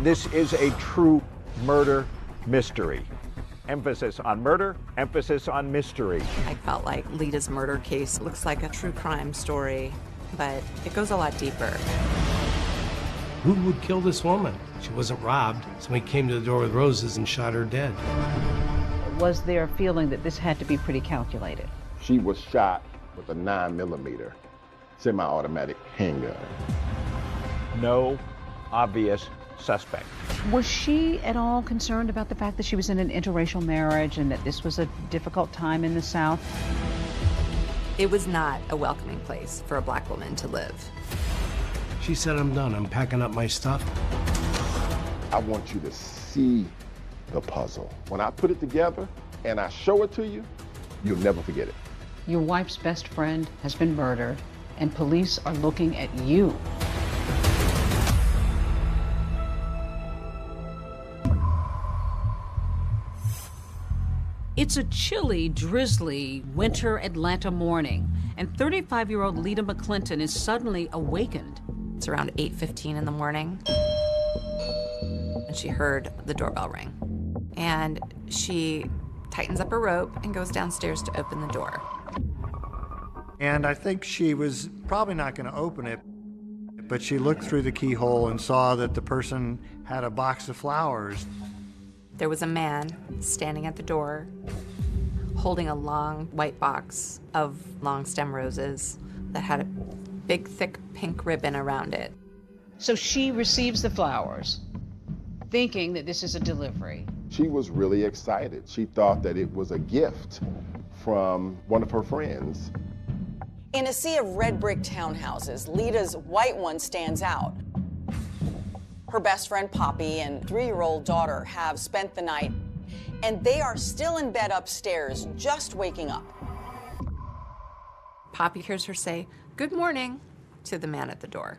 This is a true murder mystery. Emphasis on murder, emphasis on mystery. I felt like Lita's murder case looks like a true crime story, but it goes a lot deeper. Who would kill this woman? She wasn't robbed. Somebody came to the door with roses and shot her dead. Was there a feeling that this had to be pretty calculated? She was shot with a 9mm semi-automatic handgun. No obvious suspect. Was she at all concerned about the fact that she was in an interracial marriage and that this was a difficult time in the South? It was not a welcoming place for a black woman to live. She said, I'm done. I'm packing up my stuff. I want you to see the puzzle. When I put it together and I show it to you, you'll never forget it. Your wife's best friend has been murdered, and police are looking at you. It's a chilly, drizzly winter Atlanta morning, and 35-year-old Lita McClinton is suddenly awakened. It's around 8:15 in the morning, and she heard the doorbell ring. And she tightens up her rope and goes downstairs to open the door. And I think she was probably not going to open it, but she looked through the keyhole and saw that the person had a box of flowers. There was a man standing at the door, holding a long white box of long stem roses that had a big, thick pink ribbon around it. So she receives the flowers, thinking that this is a delivery. She was really excited. She thought that it was a gift from one of her friends. In a sea of red brick townhouses, Lita's white one stands out. Her best friend Poppy and 3-year-old daughter have spent the night, and they are still in bed upstairs, just waking up. Poppy hears her say, "Good morning," to the man at the door.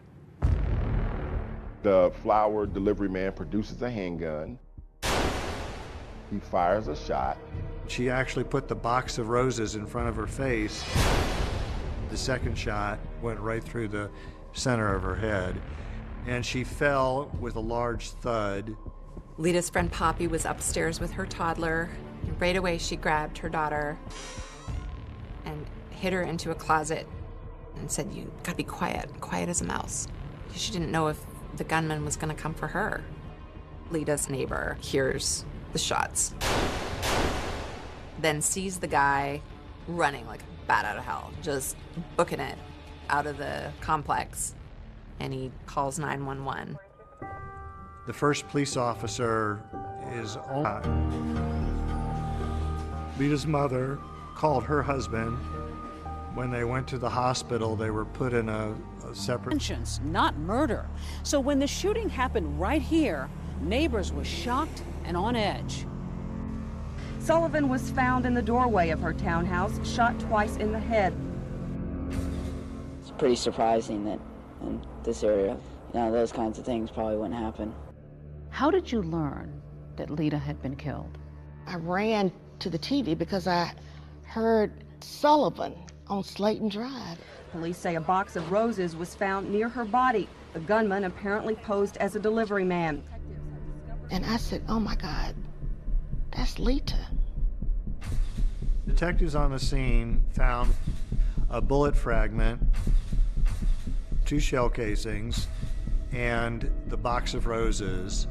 The flower delivery man produces a handgun. He fires a shot. She actually put the box of roses in front of her face. The second shot went right through the center of her head, and she fell with a large thud. Lita's friend Poppy was upstairs with her toddler, and right away she grabbed her daughter and hid her into a closet and said, "You gotta be quiet, quiet as a mouse." She didn't know if the gunman was gonna come for her. Lita's neighbor hears the shots, then sees the guy running like a bat out of hell, just booking it out of the complex, and he calls 911. The first police officer is Lita's mother called her husband. When they went to the hospital, they were put in a separate... Not murder. So when the shooting happened right here, neighbors were shocked and on edge. Sullivan was found in the doorway of her townhouse, shot twice in the head. It's pretty surprising that in this area, those kinds of things probably wouldn't happen. How did you learn that Lita had been killed? I ran to the TV because I heard Sullivan on Slayton Drive. Police say a box of roses was found near her body. The gunman apparently posed as a delivery man. And I said, oh my God, that's Lita. Detectives on the scene found a bullet fragment, 2 shell casings, and the box of roses.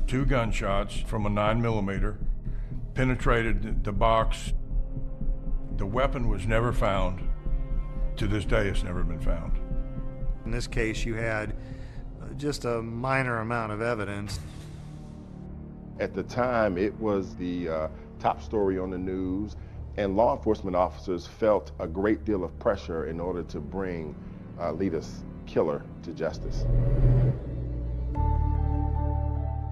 2 gunshots from a 9mm penetrated the box. The weapon was never found. To this day, it's never been found. In this case, you had just a minor amount of evidence. At the time, it was the top story on the news, and law enforcement officers felt a great deal of pressure in order to bring Lita's killer to justice.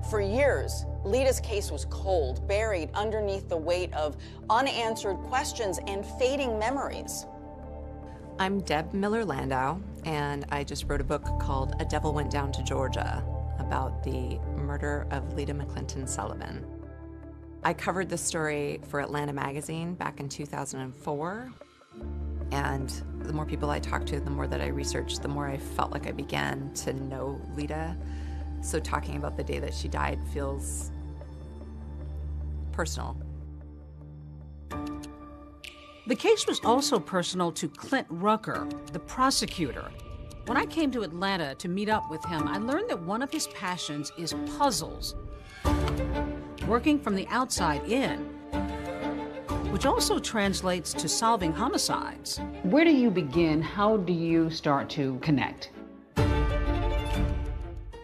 For years, Lita's case was cold, buried underneath the weight of unanswered questions and fading memories. I'm Deb Miller-Landau, and I just wrote a book called A Devil Went Down to Georgia about the murder of Lita McClinton Sullivan. I covered this story for Atlanta Magazine back in 2004, and the more people I talked to, the more that I researched, the more I felt like I began to know Lita. So talking about the day that she died feels personal. The case was also personal to Clint Rucker, the prosecutor. When I came to Atlanta to meet up with him, I learned that one of his passions is puzzles, working from the outside in, which also translates to solving homicides. Where do you begin? How do you start to connect?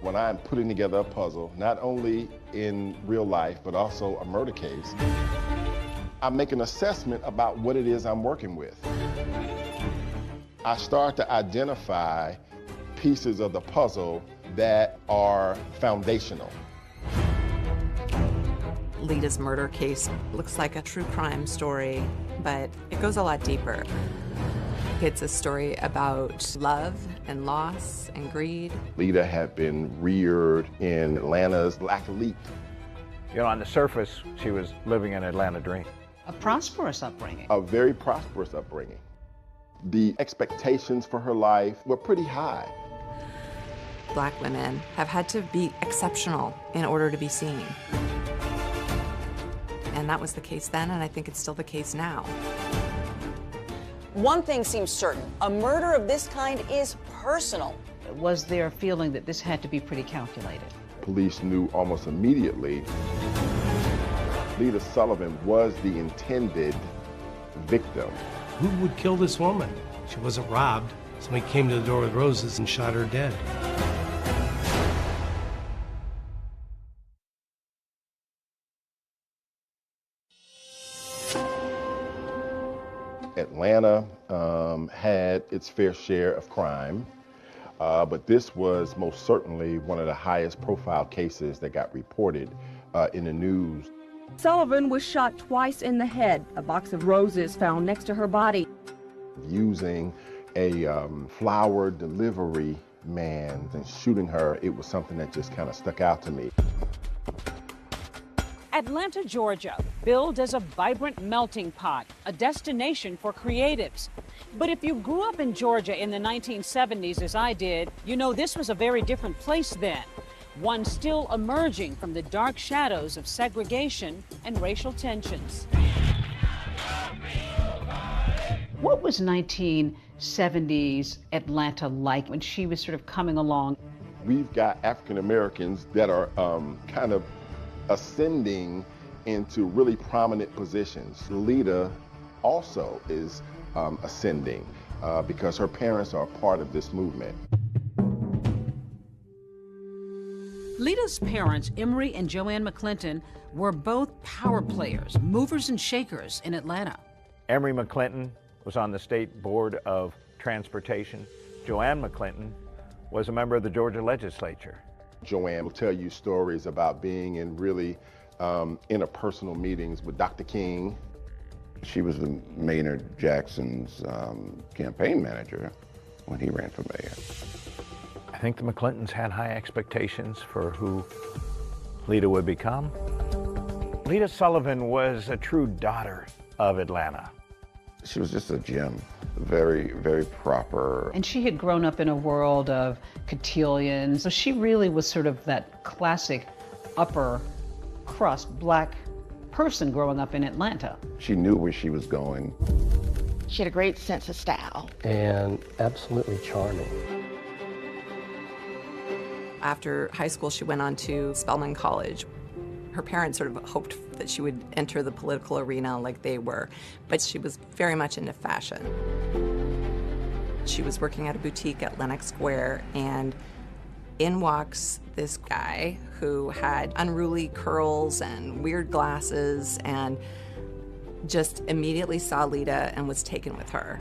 When I'm putting together a puzzle, not only in real life, but also a murder case, I make an assessment about what it is I'm working with. I start to identify pieces of the puzzle that are foundational. Lita's murder case looks like a true crime story, but it goes a lot deeper. It's a story about love and loss and greed. Lita had been reared in Atlanta's Black Elite. You know, on the surface, she was living an Atlanta dream. A prosperous upbringing. A very prosperous upbringing. The expectations for her life were pretty high. Black women have had to be exceptional in order to be seen. And that was the case then, and I think it's still the case now. One thing seems certain, a murder of this kind is personal. Was there a feeling that this had to be pretty calculated? Police knew almost immediately Lita Sullivan was the intended victim. Who would kill this woman? She wasn't robbed. Somebody came to the door with roses and shot her dead. Atlanta had its fair share of crime, but this was most certainly one of the highest profile cases that got reported in the news. Sullivan was shot twice in the head. A box of roses found next to her body. Using a flower delivery man and shooting her, it was something that just kind of stuck out to me. Atlanta, Georgia, billed as a vibrant melting pot, a destination for creatives. But if you grew up in Georgia in the 1970s, as I did, you know this was a very different place then. One still emerging from the dark shadows of segregation and racial tensions. What was 1970s Atlanta like when she was sort of coming along? We've got African Americans that are kind of ascending into really prominent positions. Lita also is ascending because her parents are part of this movement. Lita's parents, Emory and JoAnn McClinton, were both power players, movers and shakers in Atlanta. Emory McClinton was on the State Board of Transportation. JoAnn McClinton was a member of the Georgia legislature. JoAnn will tell you stories about being in really interpersonal meetings with Dr. King. She was the Maynard Jackson's campaign manager when he ran for mayor. I think the McClintons had high expectations for who Lita would become. Lita Sullivan was a true daughter of Atlanta. She was just a gem, very, very proper. And she had grown up in a world of cotillions, so she really was sort of that classic upper crust black person growing up in Atlanta. She knew where she was going. She had a great sense of style. And absolutely charming. After high school, she went on to Spelman College. Her parents sort of hoped that she would enter the political arena like they were, but she was very much into fashion. She was working at a boutique at Lenox Square, and in walks this guy who had unruly curls and weird glasses and just immediately saw Lita and was taken with her.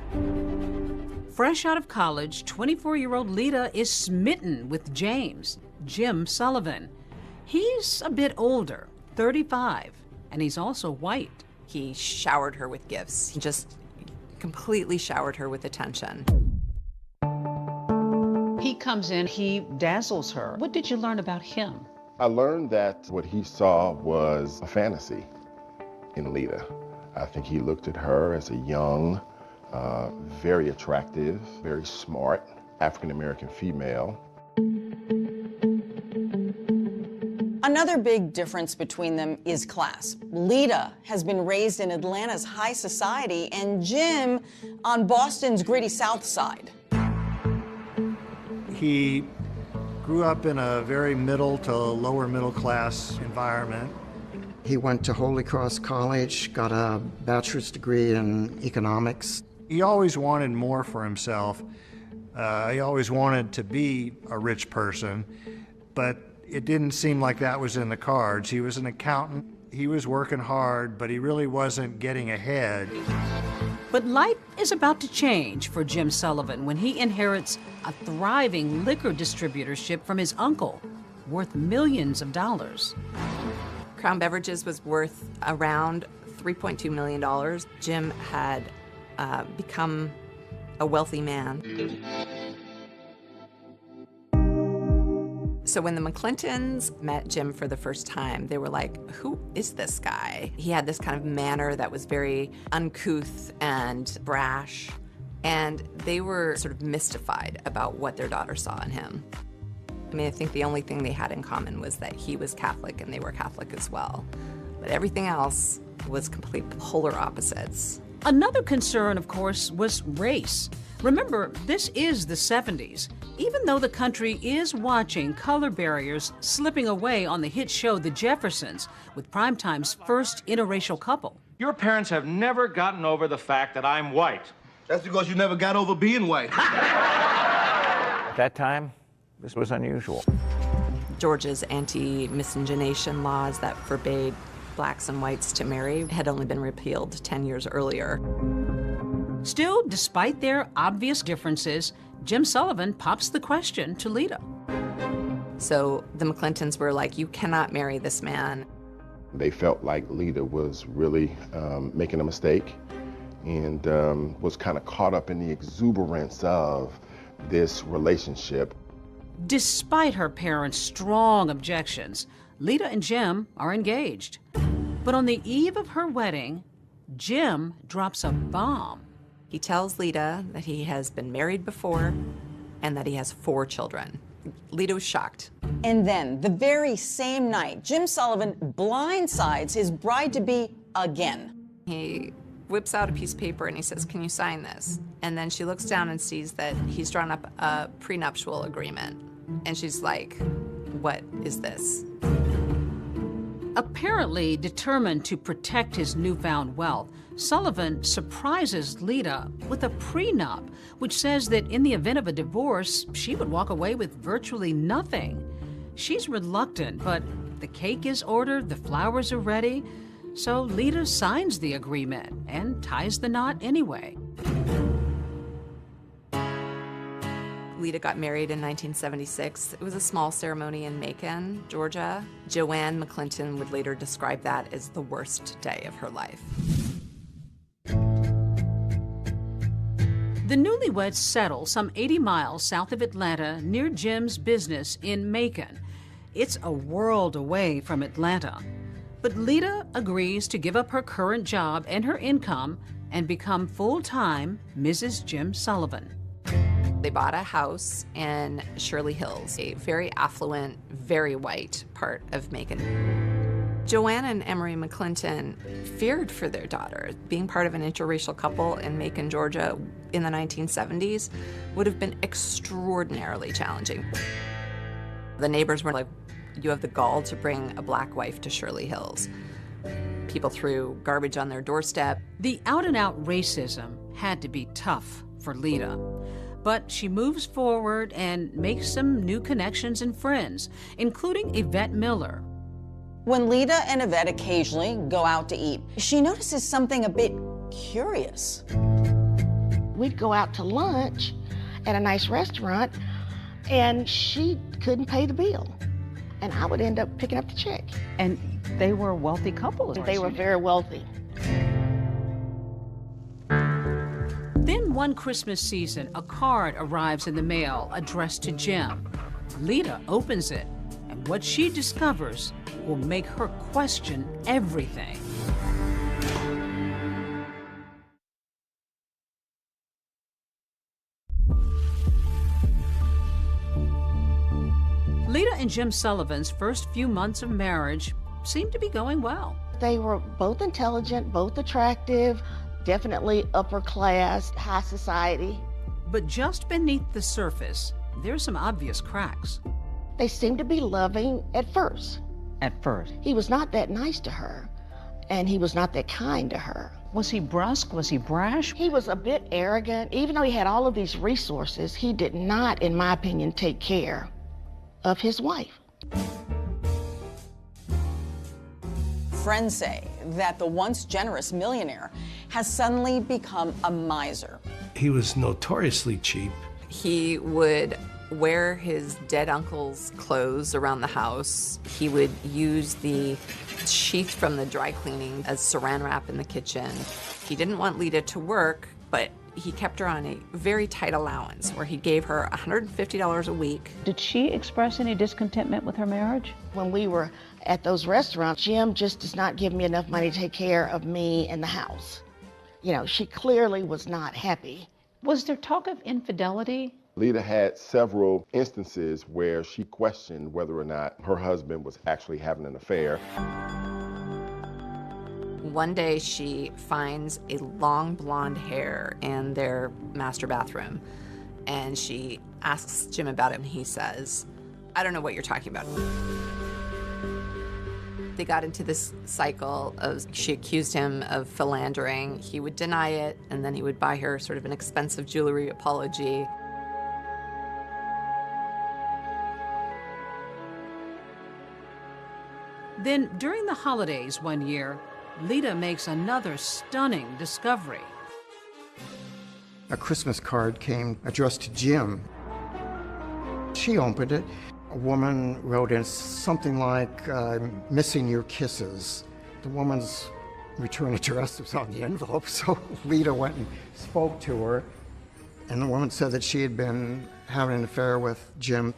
Fresh out of college, 24-year-old Lita is smitten with James, Jim Sullivan. He's a bit older, 35, and he's also white. He showered her with gifts. He just completely showered her with attention. He comes in, he dazzles her. What did you learn about him? I learned that what he saw was a fantasy in Lita. I think he looked at her as a young, very attractive, very smart African-American female. Another big difference between them is class. Lita has been raised in Atlanta's high society and Jim on Boston's gritty South Side. He grew up in a very middle to lower middle class environment. He went to Holy Cross College, got a bachelor's degree in economics. He always wanted more for himself. He always wanted to be a rich person, but it didn't seem like that was in the cards. He was an accountant. He was working hard, but he really wasn't getting ahead. But life is about to change for Jim Sullivan when he inherits a thriving liquor distributorship from his uncle, worth millions of dollars. Crown Beverages was worth around $3.2 million. Jim had become a wealthy man. So when the McClintons met Jim for the first time, they were like, who is this guy? He had this kind of manner that was very uncouth and brash, and they were sort of mystified about what their daughter saw in him. I mean, I think the only thing they had in common was that he was Catholic and they were Catholic as well. But everything else was complete polar opposites. Another concern, of course, was race. Remember, this is the 70s. Even though the country is watching color barriers slipping away on the hit show The Jeffersons, with Primetime's first interracial couple. Your parents have never gotten over the fact that I'm white. That's because you never got over being white. At that time, this was unusual. Georgia's anti-miscegenation laws that forbade blacks and whites to marry had only been repealed 10 years earlier. Still, despite their obvious differences, Jim Sullivan pops the question to Lita. So the McClintons were like, you cannot marry this man. They felt like Lita was really making a mistake and was kind of caught up in the exuberance of this relationship. Despite her parents' strong objections, Lita and Jim are engaged. But on the eve of her wedding, Jim drops a bomb. He tells Lita that he has been married before and that he has 4 children. Lita was shocked. And then, the very same night, Jim Sullivan blindsides his bride-to-be again. He whips out a piece of paper and he says, can you sign this? And then she looks down and sees that he's drawn up a prenuptial agreement. And she's like, what is this? Apparently determined to protect his newfound wealth, Sullivan surprises Lita with a prenup, which says that in the event of a divorce, she would walk away with virtually nothing. She's reluctant, but the cake is ordered, the flowers are ready, so Lita signs the agreement and ties the knot anyway. Lita got married in 1976. It was a small ceremony in Macon, Georgia. JoAnn McClinton would later describe that as the worst day of her life. The newlyweds settle some 80 miles south of Atlanta near Jim's business in Macon. It's a world away from Atlanta. But Lita agrees to give up her current job and her income and become full-time Mrs. Jim Sullivan. They bought a house in Shirley Hills, a very affluent, very white part of Macon. JoAnn and Emory McClinton feared for their daughter. Being part of an interracial couple in Macon, Georgia in the 1970s would have been extraordinarily challenging. The neighbors were like, you have the gall to bring a black wife to Shirley Hills. People threw garbage on their doorstep. The out-and-out racism had to be tough for Lita. But she moves forward and makes some new connections and friends, including Yvette Miller. When Lita and Yvette occasionally go out to eat, she notices something a bit curious. We'd go out to lunch at a nice restaurant, and she couldn't pay the bill. And I would end up picking up the check. And they were a wealthy couple. They were very wealthy. Then one Christmas season, a card arrives in the mail addressed to Jim. Lita opens it, and what she discovers will make her question everything. Lita and Jim Sullivan's first few months of marriage seemed to be going well. They were both intelligent, both attractive, definitely upper class, high society. But just beneath the surface, there's some obvious cracks. They seemed to be loving at first. At first? He was not that nice to her, and he was not that kind to her. Was he brusque? Was he brash? He was a bit arrogant. Even though he had all of these resources, he did not, in my opinion, take care of his wife. Friends say that the once generous millionaire has suddenly become a miser. He was notoriously cheap. He would wear his dead uncle's clothes around the house. He would use the sheath from the dry cleaning as saran wrap in the kitchen. He didn't want Lita to work, but he kept her on a very tight allowance where he gave her $150 a week. Did she express any discontentment with her marriage? When we were at those restaurants, Jim just does not give me enough money to take care of me and the house. You know, she clearly was not happy. Was there talk of infidelity? Lita had several instances where she questioned whether or not her husband was actually having an affair. One day she finds a long blonde hair in their master bathroom, and she asks Jim about it, and he says, "I don't know what you're talking about." They got into this cycle of, she accused him of philandering. He would deny it, and then he would buy her sort of an expensive jewelry apology. Then, during the holidays one year, Lita makes another stunning discovery. A Christmas card came addressed to Jim. She opened it. A woman wrote in something like, "Missing your kisses." The woman's return address was on the envelope, so Lita went and spoke to her, and the woman said that she had been having an affair with Jim.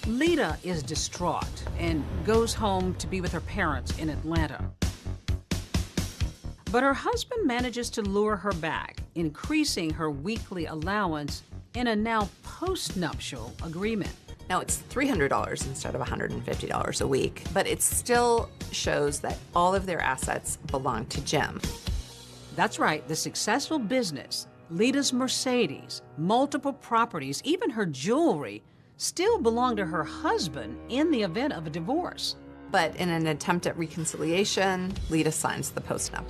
Lita is distraught and goes home to be with her parents in Atlanta. But her husband manages to lure her back, increasing her weekly allowance in a now post-nuptial agreement. Now it's $300 instead of $150 a week, but it still shows that all of their assets belong to Jim. That's right, the successful business, Lita's Mercedes, multiple properties, even her jewelry, still belong to her husband in the event of a divorce. But in an attempt at reconciliation, Lita signs the postnup.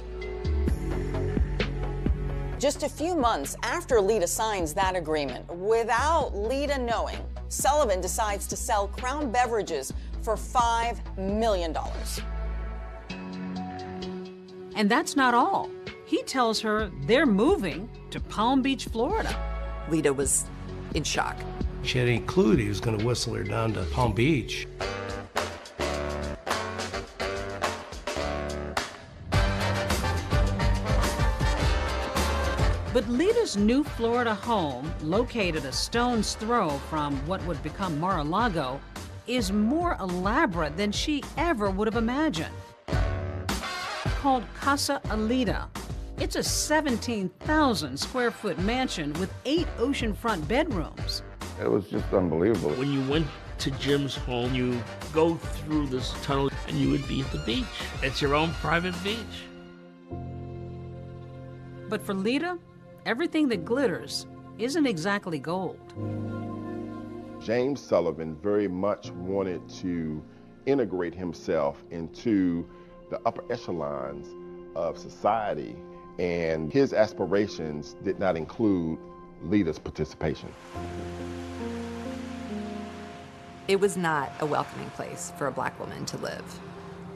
Just a few months after Lita signs that agreement, without Lita knowing, Sullivan decides to sell Crown Beverages for $5 million. And that's not all. He tells her they're moving to Palm Beach, Florida. Lita was in shock. She had any clue that he was going to whistle her down to Palm Beach. But Lita's new Florida home, located a stone's throw from what would become Mar-a-Lago, is more elaborate than she ever would have imagined. Called Casa Alita, it's a 17,000 square foot mansion with 8 oceanfront bedrooms. It was just unbelievable. When you went to Jim's home, you go through this tunnel and you would be at the beach. It's your own private beach. But for Lita, everything that glitters isn't exactly gold. James Sullivan very much wanted to integrate himself into the upper echelons of society, and his aspirations did not include Lita's participation. It was not a welcoming place for a black woman to live.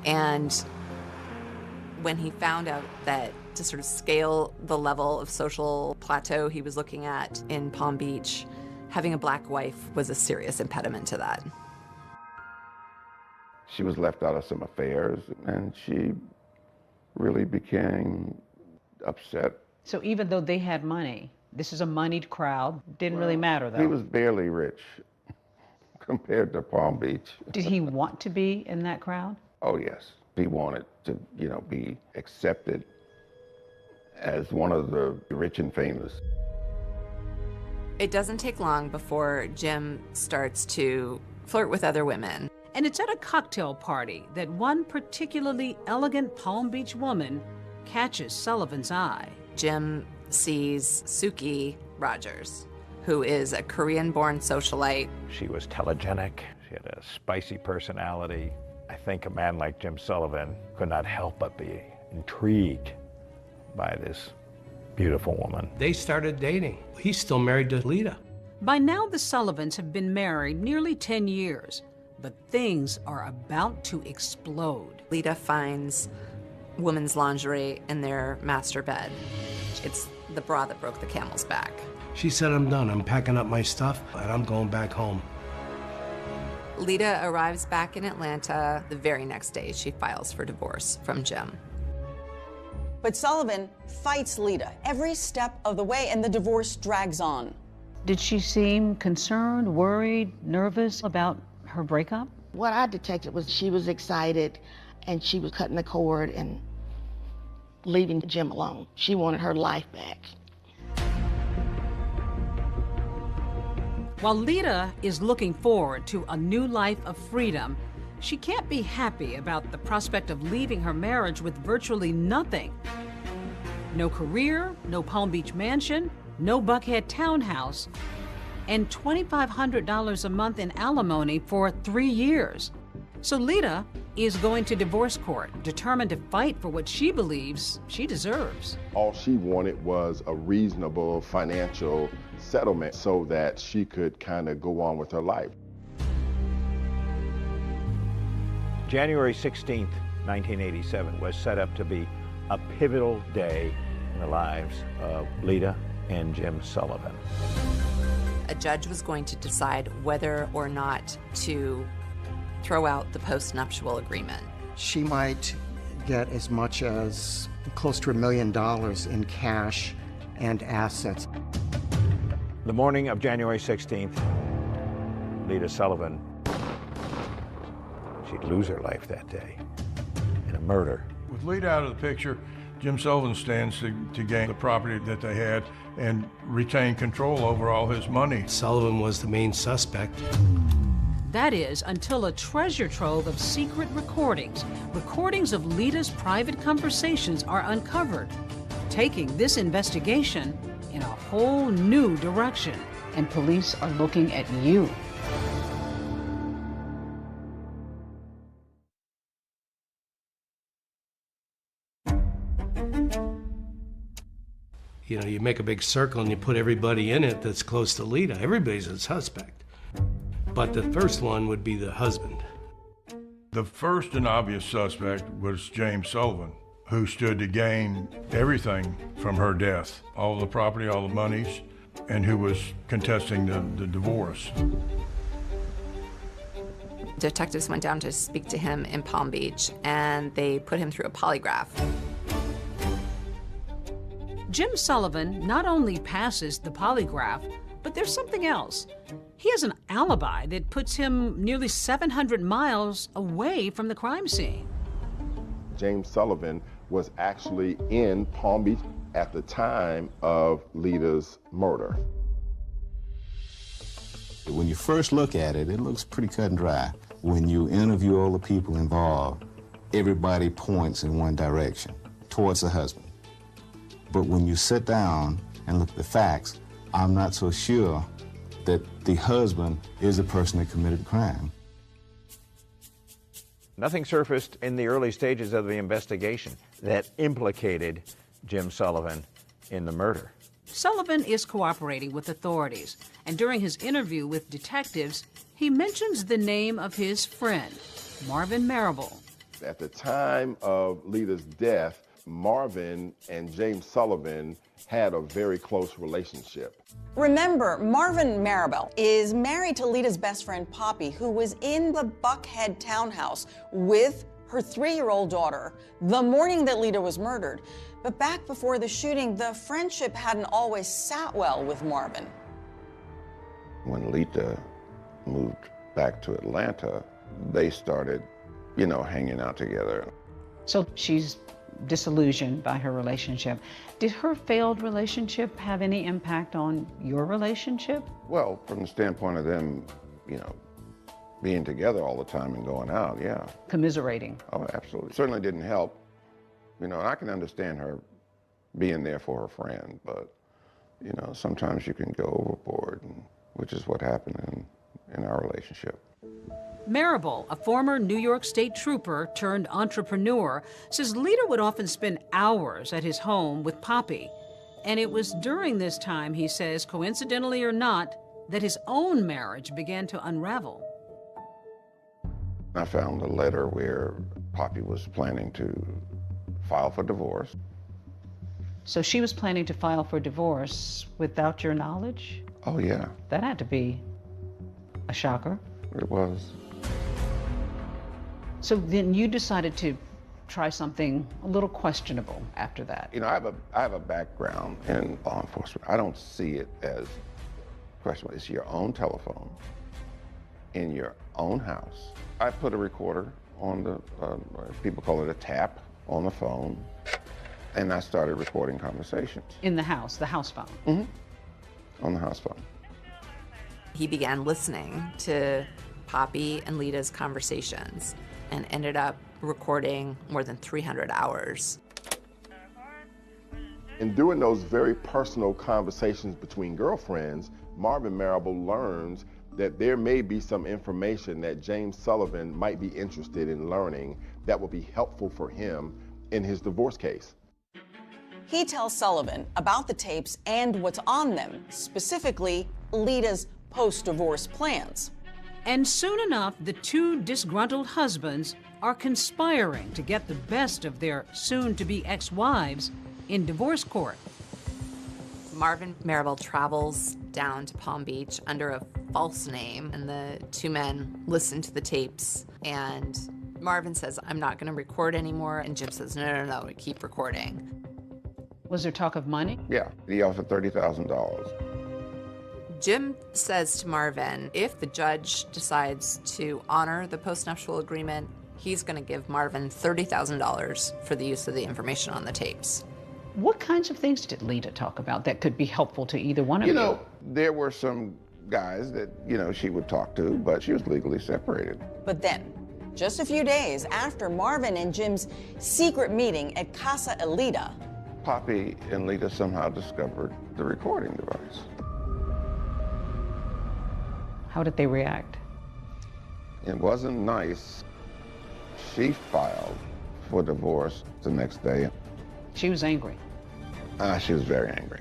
And when he found out that to sort of scale the level of social plateau he was looking at in Palm Beach, having a black wife was a serious impediment to that. She was left out of some affairs, and she really became upset. So even though they had money, this is a moneyed crowd, didn't really matter though. He was barely rich compared to Palm Beach. Did he want to be in that crowd? Oh yes, he wanted to, be accepted as one of the rich and famous. It doesn't take long before Jim starts to flirt with other women. And it's at a cocktail party that one particularly elegant Palm Beach woman catches Sullivan's eye. Jim sees Suki Rogers, who is a Korean-born socialite. She was telegenic. She had a spicy personality. I think a man like Jim Sullivan could not help but be intrigued by this beautiful woman. They started dating. He's still married to Lita. By now, the Sullivans have been married nearly 10 years, but things are about to explode. Lita finds women's lingerie in their master bed. It's the bra that broke the camel's back. She said, I'm done. I'm packing up my stuff, and I'm going back home. Lita arrives back in Atlanta. The very next day, she files for divorce from Jim. But Sullivan fights Lita every step of the way, and the divorce drags on. Did she seem concerned, worried, nervous about her breakup? What I detected was she was excited and she was cutting the cord and leaving Jim alone. She wanted her life back. While Lita is looking forward to a new life of freedom, she can't be happy about the prospect of leaving her marriage with virtually nothing. No career, no Palm Beach mansion, no Buckhead townhouse, and $2,500 a month in alimony for 3 years. So Lita is going to divorce court, determined to fight for what she believes she deserves. All she wanted was a reasonable financial settlement so that she could kind of go on with her life. January 16th, 1987 was set up to be a pivotal day in the lives of Lita and Jim Sullivan. A judge was going to decide whether or not to throw out the post-nuptial agreement. She might get as much as close to $1 million in cash and assets. The morning of January 16th, Lita Sullivan, she'd lose her life that day in a murder. With Lita out of the picture, Jim Sullivan stands to gain the property that they had and retain control over all his money. Sullivan was the main suspect. That is, until a treasure trove of secret recordings of Lita's private conversations are uncovered, taking this investigation in a whole new direction. And police are looking at you. You know, you make a big circle and you put everybody in it that's close to Lita. Everybody's a suspect. But the first one would be the husband. The first and obvious suspect was James Sullivan, who stood to gain everything from her death, all the property, all the monies, and who was contesting the divorce. Detectives went down to speak to him in Palm Beach, and they put him through a polygraph. Jim Sullivan not only passes the polygraph, but there's something else. He has an alibi that puts him nearly 700 miles away from the crime scene. James Sullivan was actually in Palm Beach at the time of Lita's murder. When you first look at it, it looks pretty cut and dry. When you interview all the people involved, everybody points in one direction, towards the husband. But when you sit down and look at the facts, I'm not so sure that the husband is the person that committed the crime. Nothing surfaced in the early stages of the investigation that implicated Jim Sullivan in the murder. Sullivan is cooperating with authorities, and during his interview with detectives, he mentions the name of his friend, Marvin Marable. At the time of Lita's death, Marvin and James Sullivan had a very close relationship. Remember, Marvin Marable is married to Lita's best friend, Poppy, who was in the Buckhead townhouse with her 3-year-old daughter the morning that Lita was murdered. But back before the shooting, the friendship hadn't always sat well with Marvin. When Lita moved back to Atlanta, they started, hanging out together. So she's disillusioned by her relationship. Did her failed relationship have any impact on your relationship? Well, from the standpoint of them, being together all the time and going out, yeah. Commiserating. Oh, absolutely. Certainly didn't help. You know, and I can understand her being there for her friend, but, you know, sometimes you can go overboard, which is what happened in our relationship. Marable, a former New York State trooper turned entrepreneur, says Lita would often spend hours at his home with Poppy. And it was during this time, he says, coincidentally or not, that his own marriage began to unravel. I found a letter where Poppy was planning to file for divorce. So she was planning to file for divorce without your knowledge? Oh, yeah. That had to be a shocker. It was. So then you decided to try something a little questionable after that. You know, I have a background in law enforcement. I don't see it as questionable. It's your own telephone in your own house. I put a recorder on the, people call it a tap, on the phone, and I started recording conversations. In the house phone? Mm-hmm. On the house phone. He began listening to Poppy and Lita's conversations and ended up recording more than 300 hours. In doing those very personal conversations between girlfriends, Marvin Marable learns that there may be some information that James Sullivan might be interested in learning that will be helpful for him in his divorce case. He tells Sullivan about the tapes and what's on them, specifically Lita's post-divorce plans. And soon enough, the two disgruntled husbands are conspiring to get the best of their soon-to-be ex-wives in divorce court. Marvin Marable travels down to Palm Beach under a false name, and the two men listen to the tapes, and Marvin says, "I'm not going to record anymore," and Jim says, no, keep recording. Was there talk of money? Yeah, he offered $30,000. Jim says to Marvin, if the judge decides to honor the postnuptial agreement, he's going to give Marvin $30,000 for the use of the information on the tapes. What kinds of things did Lita talk about that could be helpful to either one of you? You know, there were some guys that, you know, she would talk to, but she was legally separated. But then, just a few days after Marvin and Jim's secret meeting at Casa Elita, Poppy and Lita somehow discovered the recording device. How did they react? It wasn't nice. She filed for divorce the next day. She was angry. She was very angry.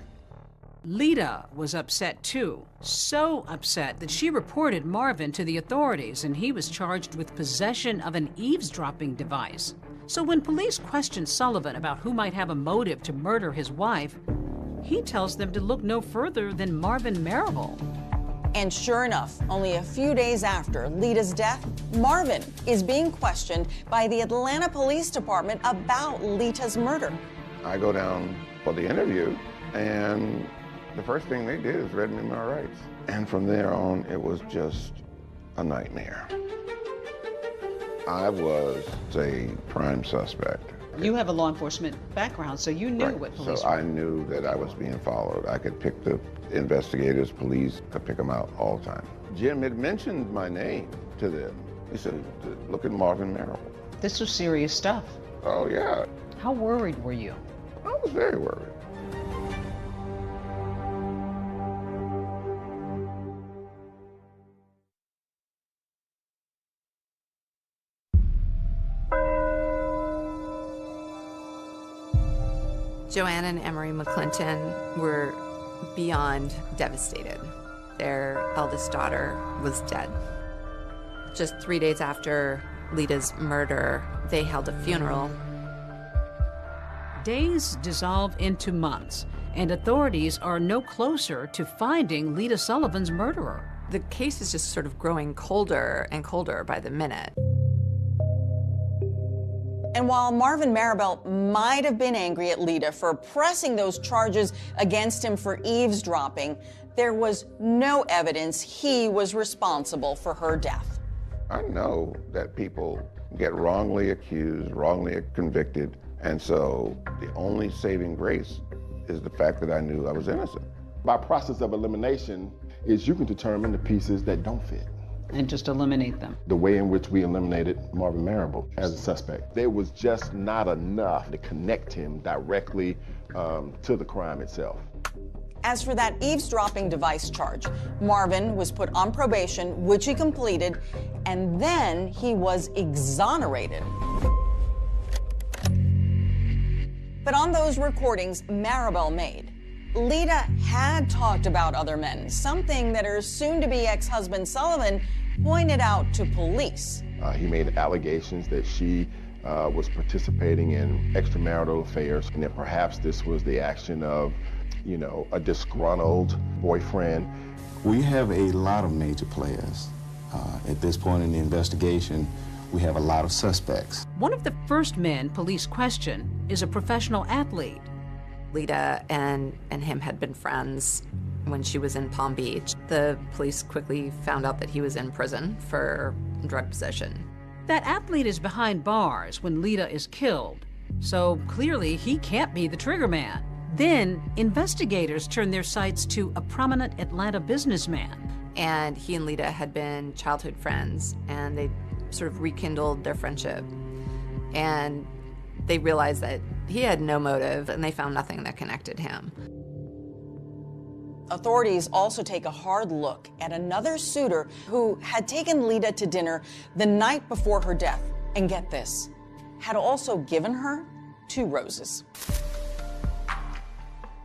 Lita was upset too, so upset that she reported Marvin to the authorities, and he was charged with possession of an eavesdropping device. So when police questioned Sullivan about who might have a motive to murder his wife, he tells them to look no further than Marvin Marable. And sure enough, only a few days after Lita's death, Marvin is being questioned by the Atlanta Police Department about Lita's murder. I go down for the interview, and the first thing they did is read me my rights. And from there on, it was just a nightmare. I was a prime suspect. You have a law enforcement background, so you knew what police So I knew that I was being followed. I could pick the investigators, police, could pick them out all the time. Jim had mentioned my name to them. He said, look at Marvin Marable. This was serious stuff. Oh, yeah. How worried were you? I was very worried. JoAnn and Emory McClinton were beyond devastated. Their eldest daughter was dead. Just 3 days after Lita's murder, they held a funeral. Days dissolve into months, and authorities are no closer to finding Lita Sullivan's murderer. The case is just sort of growing colder and colder by the minute. And while Marvin Marable might have been angry at Lita for pressing those charges against him for eavesdropping, there was no evidence he was responsible for her death. I know that people get wrongly accused, wrongly convicted, and so the only saving grace is the fact that I knew I was innocent. By process of elimination is you can determine the pieces that don't fit. and just eliminate them. The way in which we eliminated Marvin Marable as a suspect, there was just not enough to connect him directly to the crime itself. As for that eavesdropping device charge, Marvin was put on probation, which he completed, and then he was exonerated. But on those recordings Marable made, Lita had talked about other men, something that her soon-to-be ex-husband Sullivan pointed out to police. He made allegations that she was participating in extramarital affairs, and that perhaps this was the action of, you know, a disgruntled boyfriend. We have a lot of major players. At this point in the investigation, we have a lot of suspects. One of the first men police question is a professional athlete. Lita and him had been friends when she was in Palm Beach. The police quickly found out that he was in prison for drug possession. That athlete is behind bars when Lita is killed, so clearly he can't be the trigger man. Then investigators turn their sights to a prominent Atlanta businessman. And he and Lita had been childhood friends, and they sort of rekindled their friendship. And they realized that he had no motive, and they found nothing that connected him. Authorities also take a hard look at another suitor who had taken Lita to dinner the night before her death. And get this, had also given her 2 roses.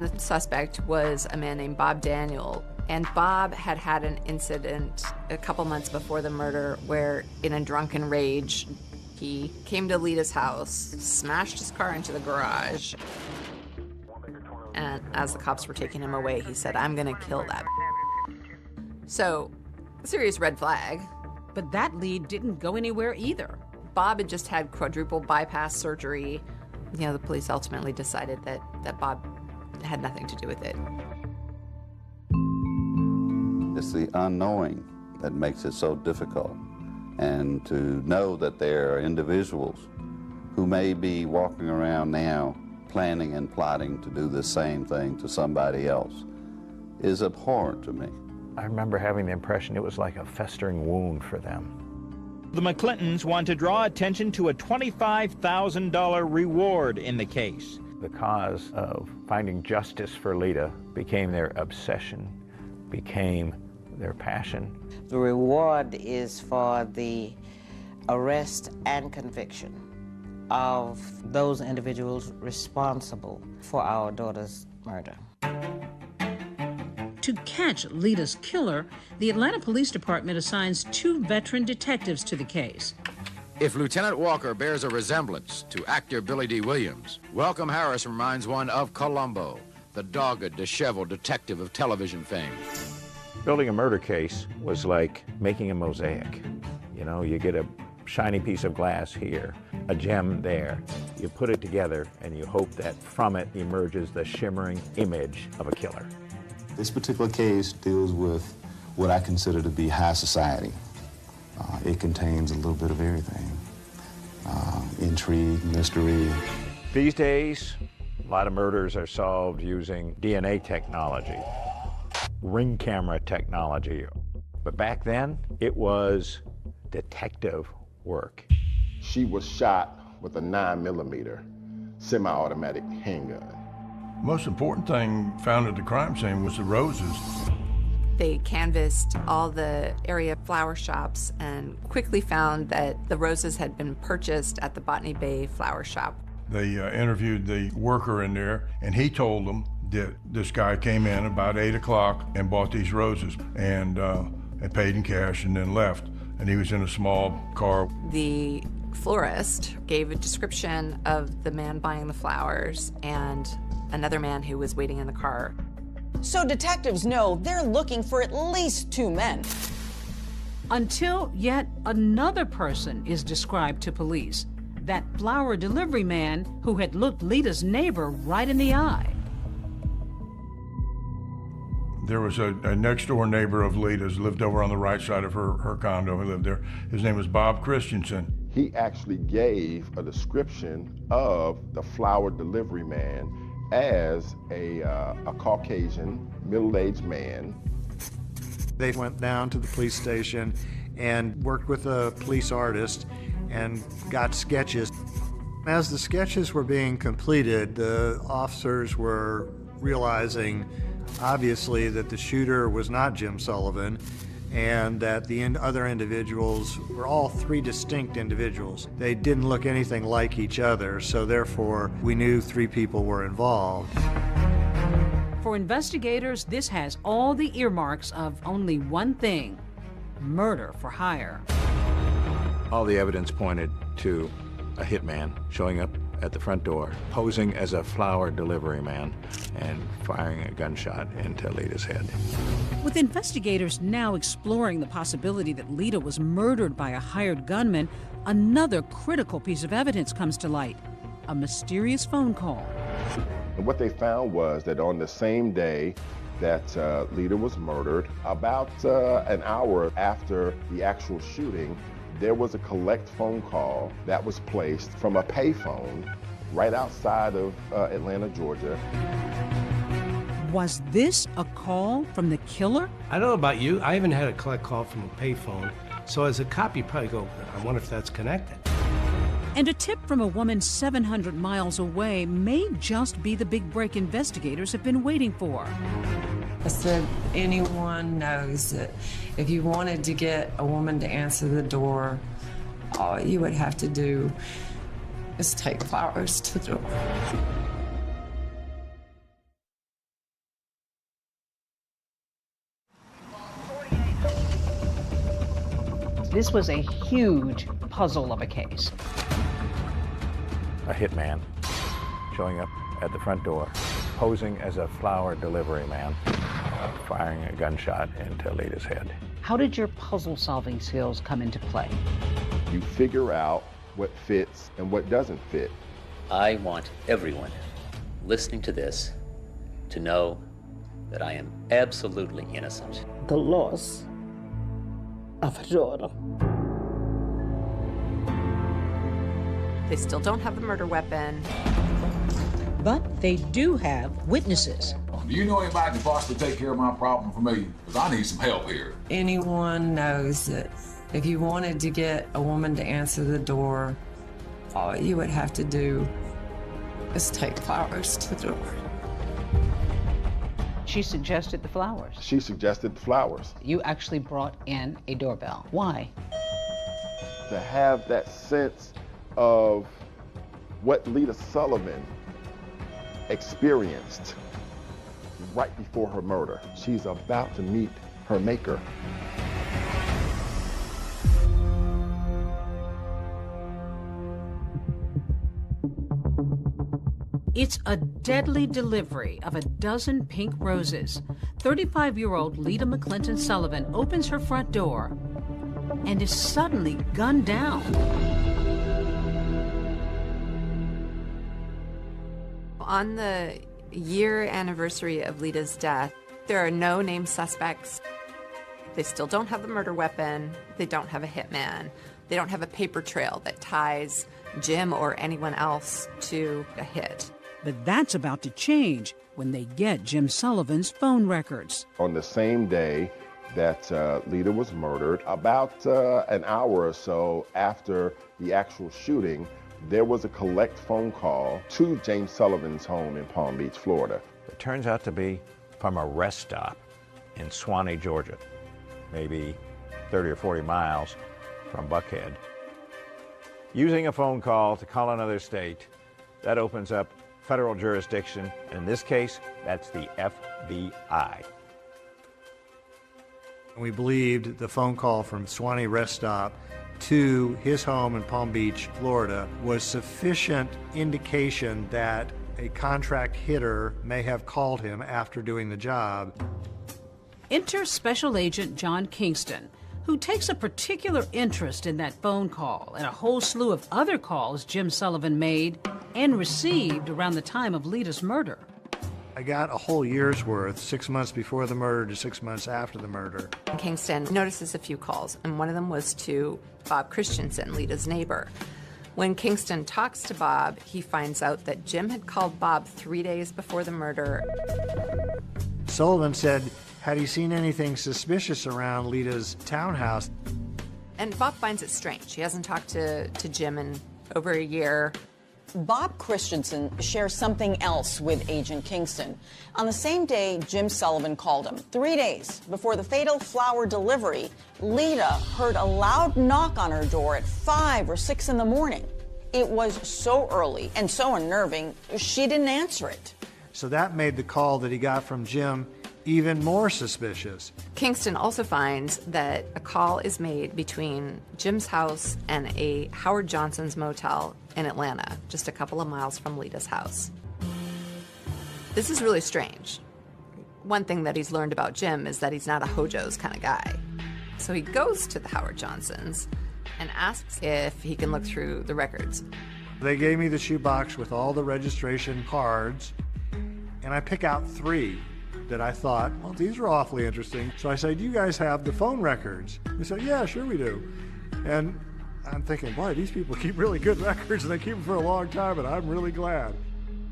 The suspect was a man named Bob Daniel, and Bob had had an incident a couple months before the murder where, in a drunken rage, he came to Lita's house, smashed his car into the garage, and as the cops were taking him away, he said, "I'm gonna kill that." So, serious red flag. But that lead didn't go anywhere either. Bob had just had quadruple bypass surgery. You know, the police ultimately decided that Bob had nothing to do with it. It's the unknowing that makes it so difficult. And to know that there are individuals who may be walking around now planning and plotting to do the same thing to somebody else is abhorrent to me. I remember having the impression it was like a festering wound for them. The McClintons want to draw attention to a $25,000 reward in the case. The cause of finding justice for Lita became their obsession, became their passion. The reward is for the arrest and conviction of those individuals responsible for our daughter's murder. To catch Lita's killer, the Atlanta Police Department assigns 2 veteran detectives to the case. If Lieutenant Walker bears a resemblance to actor Billy D. Williams, Welcome Harris reminds one of Columbo, the dogged, disheveled detective of television fame. Building a murder case was like making a mosaic. You know, you get a shiny piece of glass here, a gem there. You put it together and you hope that from it emerges the shimmering image of a killer. This particular case deals with what I consider to be high society. It contains a little bit of everything. Intrigue, mystery. These days, a lot of murders are solved using DNA technology, ring camera technology. But back then, it was detective work. She was shot with a 9mm semi-automatic handgun. Most important thing found at the crime scene was the roses. They canvassed all the area flower shops and quickly found that the roses had been purchased at the Botany Bay flower shop. They interviewed the worker in there, and he told them that this guy came in about 8 o'clock and bought these roses and paid in cash and then left. And he was in a small car. The florist gave a description of the man buying the flowers and another man who was waiting in the car. So detectives know they're looking for at least 2 men. Until yet another person is described to police, that flower delivery man who had looked Lita's neighbor right in the eye. There was a next-door neighbor of Lita's, lived over on the right side of her condo. He lived there. His name was Bob Christensen. He actually gave a description of the flower delivery man as a Caucasian, middle-aged man. They went down to the police station and worked with a police artist and got sketches. As the sketches were being completed, the officers were realizing, obviously, that the shooter was not Jim Sullivan, and that the other individuals were all three distinct individuals. They didn't look anything like each other, so therefore we knew three people were involved. For investigators, this has all the earmarks of only one thing: murder for hire. All the evidence pointed to a hitman showing up at the front door, posing as a flower delivery man, and firing a gunshot into Lita's head. With investigators now exploring the possibility that Lita was murdered by a hired gunman, another critical piece of evidence comes to light: a mysterious phone call. And what they found was that on the same day that Lita was murdered, about an hour after the actual shooting, there was a collect phone call that was placed from a payphone right outside of Atlanta, Georgia. Was this a call from the killer? I don't know about you, I haven't had a collect call from a payphone, so as a cop you probably go, I wonder if that's connected. And a tip from a woman 700 miles away may just be the big break investigators have been waiting for. I said, anyone knows that if you wanted to get a woman to answer the door, all you would have to do is take flowers to the door. This was a huge puzzle of a case. A hitman showing up at the front door, posing as a flower delivery man, firing a gunshot into Lita's head. How did your puzzle-solving skills come into play? You figure out what fits and what doesn't fit. I want everyone listening to this to know that I am absolutely innocent. The loss of a daughter. They still don't have the murder weapon. But they do have witnesses. Do you know anybody can possibly take care of my problem for me? Because I need some help here. Anyone knows that if you wanted to get a woman to answer the door, all you would have to do is take flowers to the door. She suggested the flowers. She suggested the flowers. You actually brought in a doorbell. Why? To have that sense of what Lita Sullivan experienced right before her murder. She's about to meet her maker. It's a deadly delivery of a dozen pink roses. 35-year-old Lita McClinton Sullivan opens her front door and is suddenly gunned down. On the year anniversary of Lita's death, there are no named suspects. They still don't have the murder weapon. They don't have a hitman. They don't have a paper trail that ties Jim or anyone else to a hit. But that's about to change when they get Jim Sullivan's phone records. On the same day that Lita was murdered, about an hour or so after the actual shooting, there was a collect phone call to James Sullivan's home in Palm Beach, Florida. It turns out to be from a rest stop in Suwanee, Georgia, maybe 30 or 40 miles from Buckhead. Using a phone call to call another state, that opens up federal jurisdiction. In this case, that's the FBI. We believed the phone call from Suwanee rest stop to his home in Palm Beach, Florida, was sufficient indication that a contract hitter may have called him after doing the job. Enter Special Agent John Kingston, who takes a particular interest in that phone call and a whole slew of other calls Jim Sullivan made and received around the time of Lita's murder. I got a whole year's worth, 6 months before the murder to 6 months after the murder. Kingston notices a few calls, and one of them was to Bob Christensen, Lita's neighbor. When Kingston talks to Bob, he finds out that Jim had called Bob 3 days before the murder. Sullivan said, had he seen anything suspicious around Lita's townhouse? And Bob finds it strange. He hasn't talked to Jim in over a year. Bob Christensen shares something else with Agent Kingston. On the same day Jim Sullivan called him, 3 days before the fatal flower delivery, Lita heard a loud knock on her door at 5 or 6 in the morning. It was so early and so unnerving, she didn't answer it. So that made the call that he got from Jim even more suspicious. Kingston also finds that a call is made between Jim's house and a Howard Johnson's motel in Atlanta, just a couple of miles from Lita's house. This is really strange. One thing that he's learned about Jim is that he's not a Hojo's kind of guy. So he goes to the Howard Johnsons and asks if he can look through the records. They gave me the shoebox with all the registration cards, and I pick out 3 that I thought, well, these are awfully interesting. So I said, do you guys have the phone records? They said, yeah, sure we do. And I'm thinking, boy, these people keep really good records, and they keep them for a long time, and I'm really glad.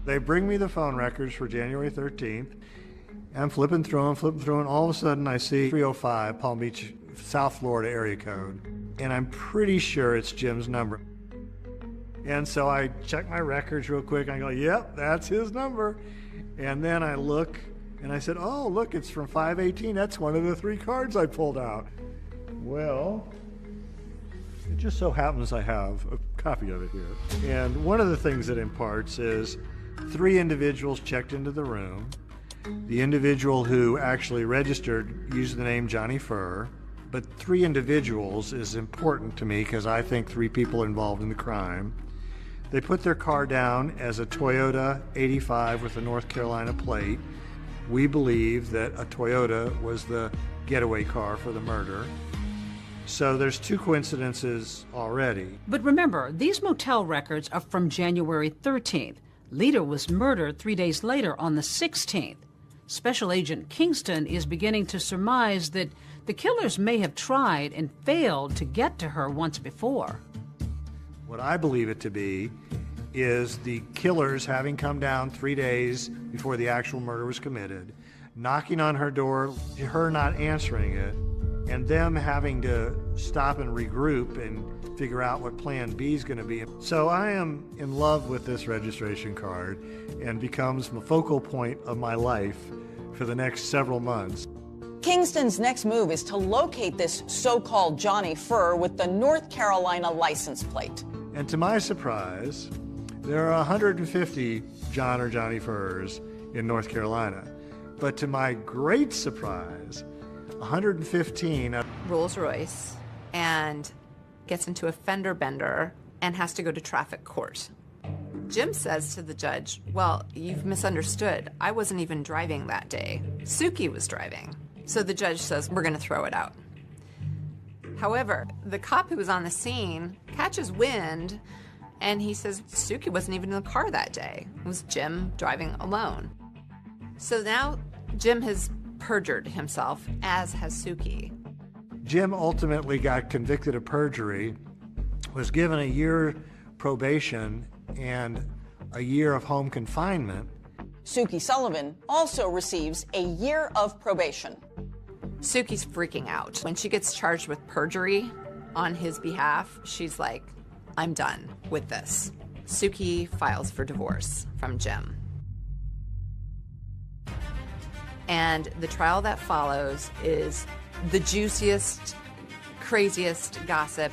They bring me the phone records for January 13th, and I'm flipping through them, and all of a sudden I see 305 Palm Beach, South Florida area code, and I'm pretty sure it's Jim's number. And so I check my records real quick, and I go, yep, that's his number. And then I look, and I said, oh, look, it's from 518. That's one of the 3 cards I pulled out. Well, it just so happens I have a copy of it here. And one of the things it imparts is 3 individuals checked into the room. The individual who actually registered used the name Johnny Furr, but 3 individuals is important to me because I think 3 people involved in the crime. They put their car down as a Toyota 85 with a North Carolina plate. We believe that a Toyota was the getaway car for the murder. So there's 2 coincidences already. But remember, these motel records are from January 13th. Lita was murdered 3 days later on the 16th. Special Agent Kingston is beginning to surmise that the killers may have tried and failed to get to her once before. What I believe it to be is the killers having come down 3 days before the actual murder was committed, knocking on her door, her not answering it, and them having to stop and regroup and figure out what plan B is going to be. So I am in love with this registration card and becomes the focal point of my life for the next several months. Kingston's next move is to locate this so-called Johnny Furr with the North Carolina license plate. And to my surprise, there are 150 John or Johnny Furrs in North Carolina. But to my great surprise, 115 Rolls-Royce and gets into a fender bender and has to go to traffic court. Jim says to the judge, well, you've misunderstood. I wasn't even driving that day. Suki was driving. So the judge says, we're going to throw it out. However, the cop who was on the scene catches wind, and he says Suki wasn't even in the car that day. It was Jim driving alone. So now Jim has perjured himself, as has Suki. Jim ultimately got convicted of perjury, was given a year probation and a year of home confinement. Suki Sullivan also receives a year of probation. Suki's freaking out. When she gets charged with perjury on his behalf, she's like, I'm done with this. Suki files for divorce from Jim. And the trial that follows is the juiciest, craziest gossip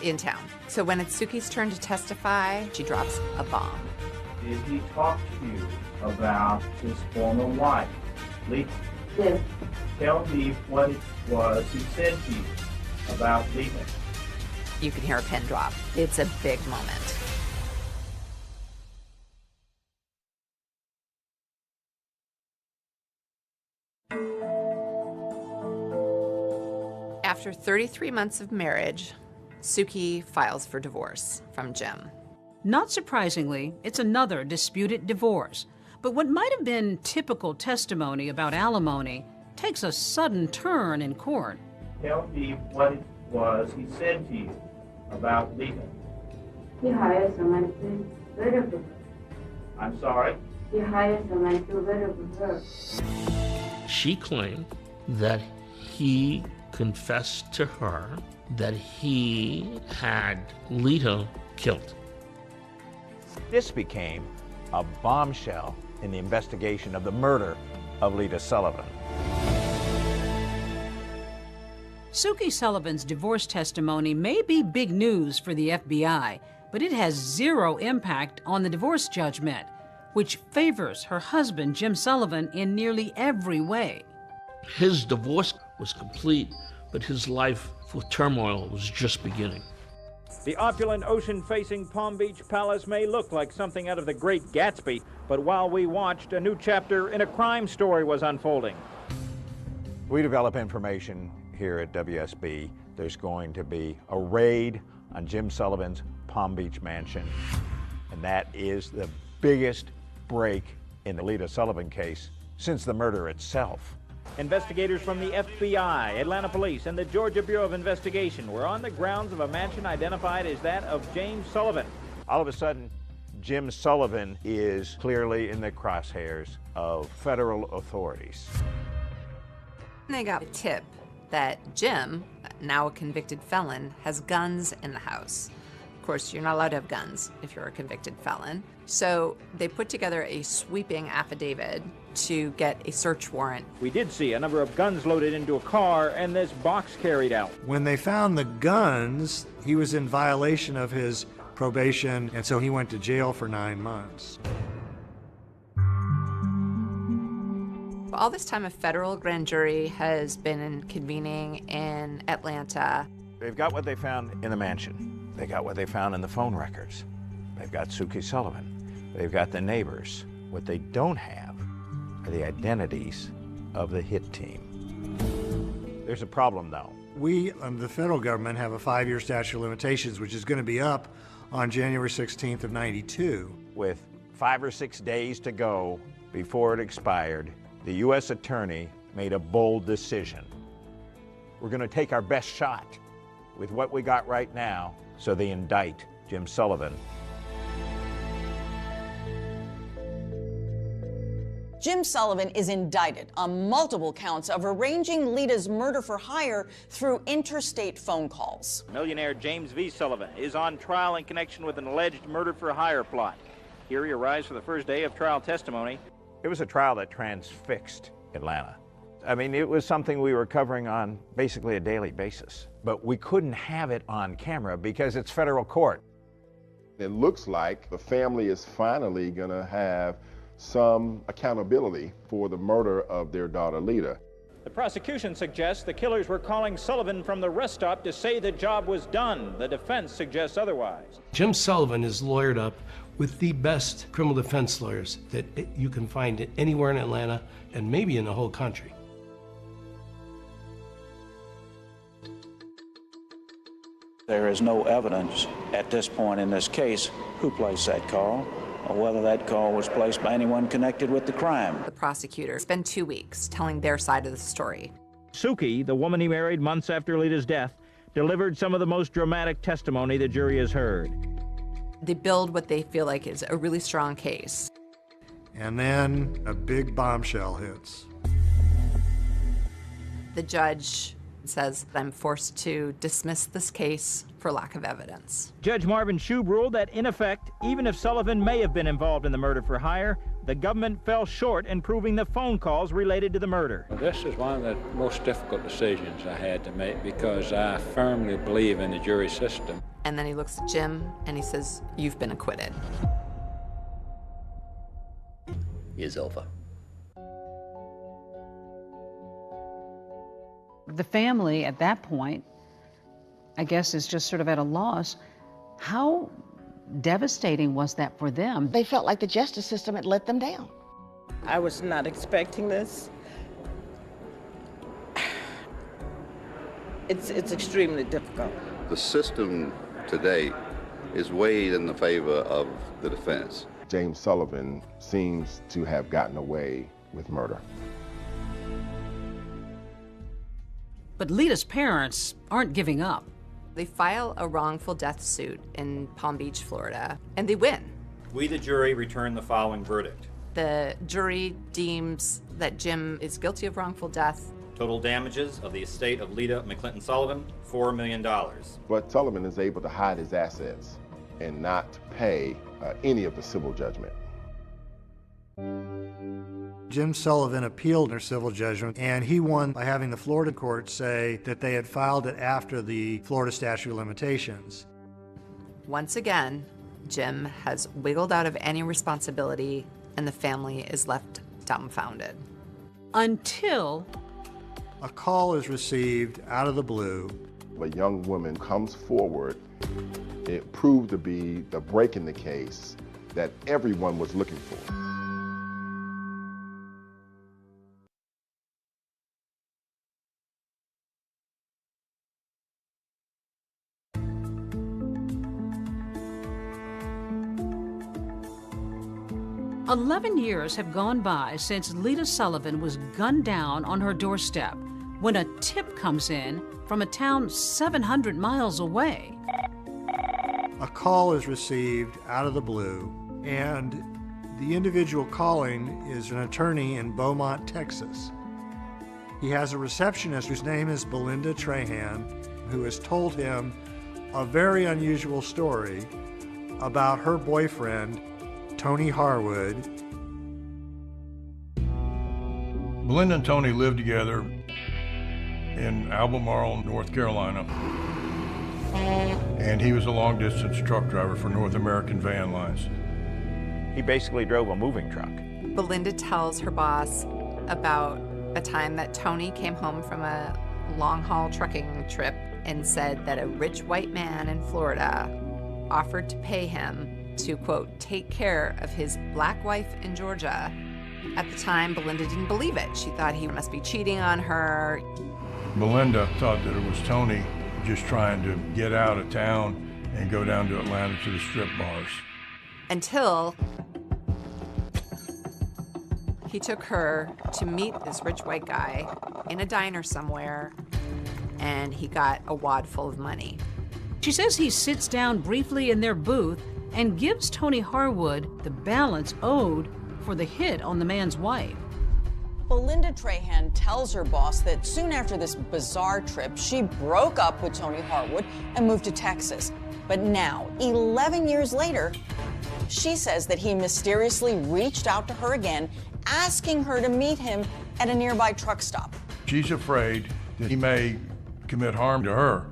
in town. So when it's Suki's turn to testify, she drops a bomb. Did he talk to you about his former wife, Lita? Yes. Tell me what it was he said to you about Lita. You can hear a pin drop. It's a big moment. After 33 months of marriage, Suki files for divorce from Jim. Not surprisingly, it's another disputed divorce. But what might have been typical testimony about alimony takes a sudden turn in court. Tell me what it was he said to you about Lita. He hired someone to work with her. I'm sorry? He hired someone to work with her. She claimed that he confessed to her that he had Lita killed. This became a bombshell in the investigation of the murder of Lita Sullivan. Suki Sullivan's divorce testimony may be big news for the FBI, but it has zero impact on the divorce judgment, which favors her husband, Jim Sullivan, in nearly every way. His divorce was complete, but his life for turmoil was just beginning. The opulent ocean-facing Palm Beach Palace may look like something out of The Great Gatsby, but while we watched, a new chapter in a crime story was unfolding. We develop information here at WSB. There's going to be a raid on Jim Sullivan's Palm Beach mansion, and that is the biggest break in the Lita Sullivan case since the murder itself. Investigators from the FBI, Atlanta Police, and the Georgia Bureau of Investigation were on the grounds of a mansion identified as that of James Sullivan. All of a sudden, Jim Sullivan is clearly in the crosshairs of federal authorities. They got a tip that Jim, now a convicted felon, has guns in the house. Of course, you're not allowed to have guns if you're a convicted felon. So they put together a sweeping affidavit to get a search warrant. We did see a number of guns loaded into a car and this box carried out. When they found the guns, he was in violation of his probation, and so he went to jail for 9 months. All this time, a federal grand jury has been convening in Atlanta. They've got what they found in the mansion. They got what they found in the phone records. They've got Suki Sullivan. They've got the neighbors. What they don't have are the identities of the hit team. There's a problem, though. We, the federal government, have a 5-year statute of limitations, which is going to be up on January 16th of '92. With 5 or 6 days to go before it expired, the U.S. attorney made a bold decision. We're going to take our best shot with what we got right now, so they indict Jim Sullivan. Jim Sullivan is indicted on multiple counts of arranging Lita's murder for hire through interstate phone calls. Millionaire James V. Sullivan is on trial in connection with an alleged murder for hire plot. Here he arrives for the first day of trial testimony. It was a trial that transfixed Atlanta. I mean, it was something we were covering on basically a daily basis, but we couldn't have it on camera because it's federal court. It looks like the family is finally going to have some accountability for the murder of their daughter, Lita. The prosecution suggests the killers were calling Sullivan from the rest stop to say the job was done. The defense suggests otherwise. Jim Sullivan is lawyered up with the best criminal defense lawyers that you can find anywhere in Atlanta and maybe in the whole country. There is no evidence at this point in this case who placed that call or whether that call was placed by anyone connected with the crime. The prosecutor spent 2 weeks telling their side of the story. Suki, the woman he married months after Lita's death, delivered some of the most dramatic testimony the jury has heard. They build what they feel like is a really strong case. And then a big bombshell hits. The judge says, I'm forced to dismiss this case for lack of evidence. Judge Marvin Shube ruled that, in effect, even if Sullivan may have been involved in the murder for hire, the government fell short in proving the phone calls related to the murder. This is one of the most difficult decisions I had to make because I firmly believe in the jury system. And then he looks at Jim and he says, you've been acquitted. Is over. The family at that point, I guess, is just sort of at a loss. How devastating was that for them? They felt like the justice system had let them down. I was not expecting this. It's extremely difficult. The system today is weighed in the favor of the defense. James Sullivan seems to have gotten away with murder. But Lita's parents aren't giving up. They file a wrongful death suit in Palm Beach, Florida, and they win. We, the jury, return the following verdict. The jury deems that Jim is guilty of wrongful death Total damages of the estate of Lita McClinton Sullivan, $4 million. But Sullivan is able to hide his assets and not pay any of the civil judgment. Jim Sullivan appealed their civil judgment, and he won by having the Florida court say that they had filed it after the Florida statute of limitations. Once again, Jim has wiggled out of any responsibility, and the family is left dumbfounded. Until a call is received out of the blue. A young woman comes forward. It proved to be the break in the case that everyone was looking for. "11 years have gone by since Lita Sullivan was gunned down on her doorstep when a tip comes in from a town 700 miles away. A call is received out of the blue, and the individual calling is an attorney in Beaumont, Texas. He has a receptionist whose name is Belinda Trahan, who has told him a very unusual story about her boyfriend, Tony Harwood. Belinda and Tony lived together in Albemarle, North Carolina. And he was a long-distance truck driver for North American Van Lines. He basically drove a moving truck. Belinda tells her boss about a time that Tony came home from a long-haul trucking trip and said that a rich white man in Florida offered to pay him to, quote, take care of his black wife in Georgia. At the time, Belinda didn't believe it. She thought he must be cheating on her. Belinda thought that it was Tony just trying to get out of town and go down to Atlanta to the strip bars. Until he took her to meet this rich white guy in a diner somewhere, and he got a wad full of money. She says he sits down briefly in their booth and gives Tony Harwood the balance owed for the hit on the man's wife. Belinda Trahan tells her boss that soon after this bizarre trip, she broke up with Tony Harwood and moved to Texas. But now, 11 years later, she says that he mysteriously reached out to her again, asking her to meet him at a nearby truck stop. She's afraid that he may commit harm to her.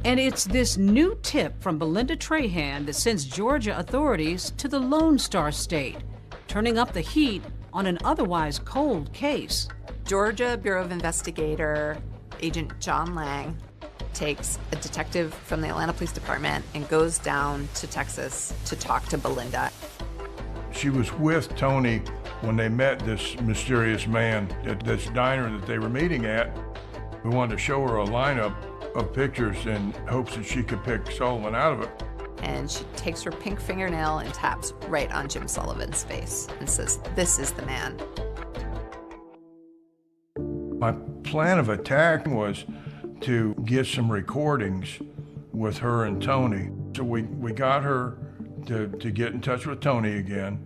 And it's this new tip from Belinda Trahan that sends Georgia authorities to the Lone Star State, turning up the heat on an otherwise cold case. Georgia Bureau of Investigator Agent John Lang takes a detective from the Atlanta Police Department and goes down to Texas to talk to Belinda. She was with Tony when they met this mysterious man at this diner that they were meeting at. We wanted to show her a lineup of pictures in hopes that she could pick Sullivan out of it. And she takes her pink fingernail and taps right on Jim Sullivan's face and says, "This is the man." My plan of attack was to get some recordings with her and Tony. So we got her to get in touch with Tony again.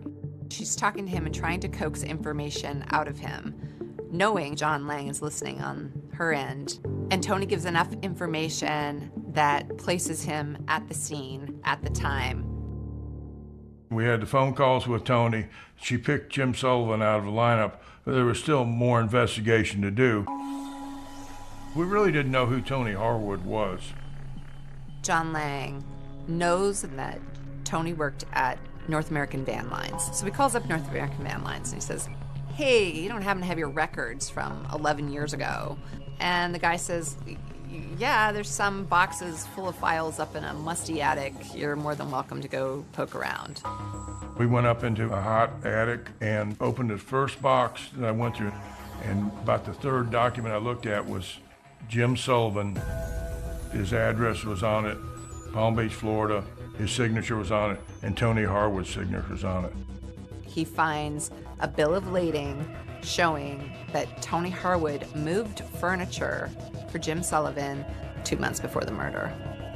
She's talking to him and trying to coax information out of him, knowing John Lang is listening on her end. And Tony gives enough information that places him at the scene at the time. We had the phone calls with Tony. She picked Jim Sullivan out of the lineup, but there was still more investigation to do. We really didn't know who Tony Harwood was. John Lang knows that Tony worked at North American Van Lines. So he calls up North American Van Lines and he says, "Hey, you don't happen to have your records from 11 years ago?" And the guy says, "Yeah, there's some boxes full of files up in a musty attic. You're more than welcome to go poke around." We went up into a hot attic and opened the first box that I went through. And about the third document I looked at was Jim Sullivan. His address was on it, Palm Beach, Florida. His signature was on it, and Tony Harwood's signature was on it. He finds a bill of lading showing that Tony Harwood moved furniture for Jim Sullivan 2 months before the murder.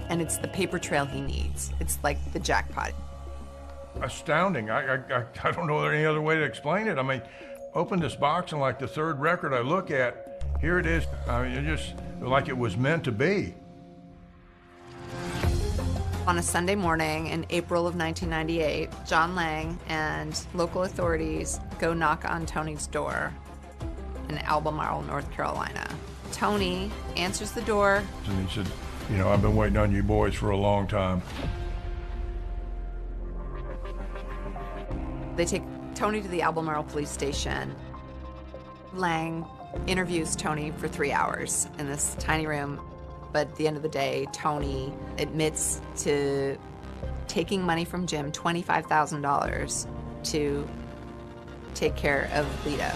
And it's the paper trail he needs. It's like the jackpot. Astounding. I don't know any other way to explain it. I mean, opened this box, and like the third record I look at, here it is. I mean, it just like it was meant to be. On a Sunday morning in April of 1998, John Lang and local authorities go knock on Tony's door in Albemarle, North Carolina. Tony answers the door. And he said, you know, I've been waiting on you boys for a long time. They take Tony to the Albemarle police station. Lang interviews Tony for 3 hours in this tiny room. But at the end of the day, Tony admits to taking money from Jim, $25,000, to take care of Lita.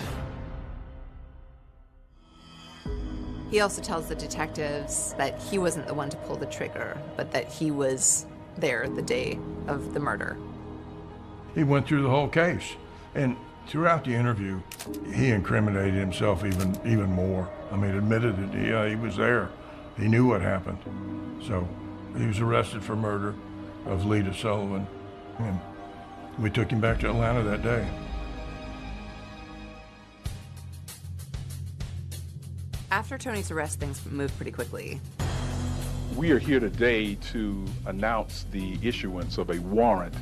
He also tells the detectives that he wasn't the one to pull the trigger, but that he was there the day of the murder. He went through the whole case, and throughout the interview, he incriminated himself even more. I mean, admitted that he was there. He knew what happened. So he was arrested for murder of Lita Sullivan, and we took him back to Atlanta that day. After Tony's arrest, things moved pretty quickly. We are here today to announce the issuance of a warrant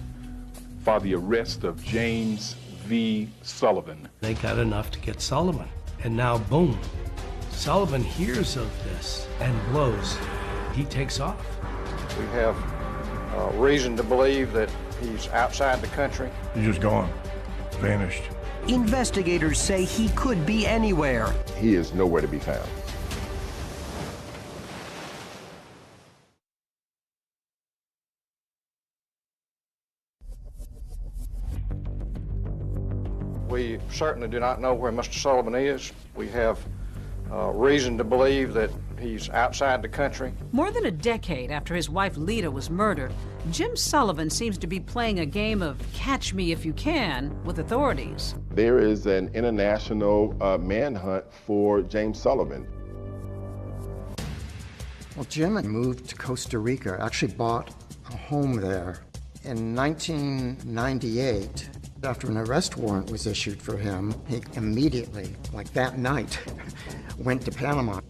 for the arrest of James V. Sullivan. They got enough to get Sullivan, and now boom. Sullivan hears of this and blows. He takes off. We have reason to believe that he's outside the country. He's just gone, vanished. Investigators say he could be anywhere. He is nowhere to be found. We certainly do not know where Mr. Sullivan is. We have reason to believe that he's outside the country. More than a decade after his wife Lita was murdered, Jim Sullivan seems to be playing a game of catch me if you can with authorities. There is an international manhunt for James Sullivan. Well, Jim had moved to Costa Rica, actually bought a home there. In 1998, after an arrest warrant was issued for him, he immediately, like that night, went to Panama.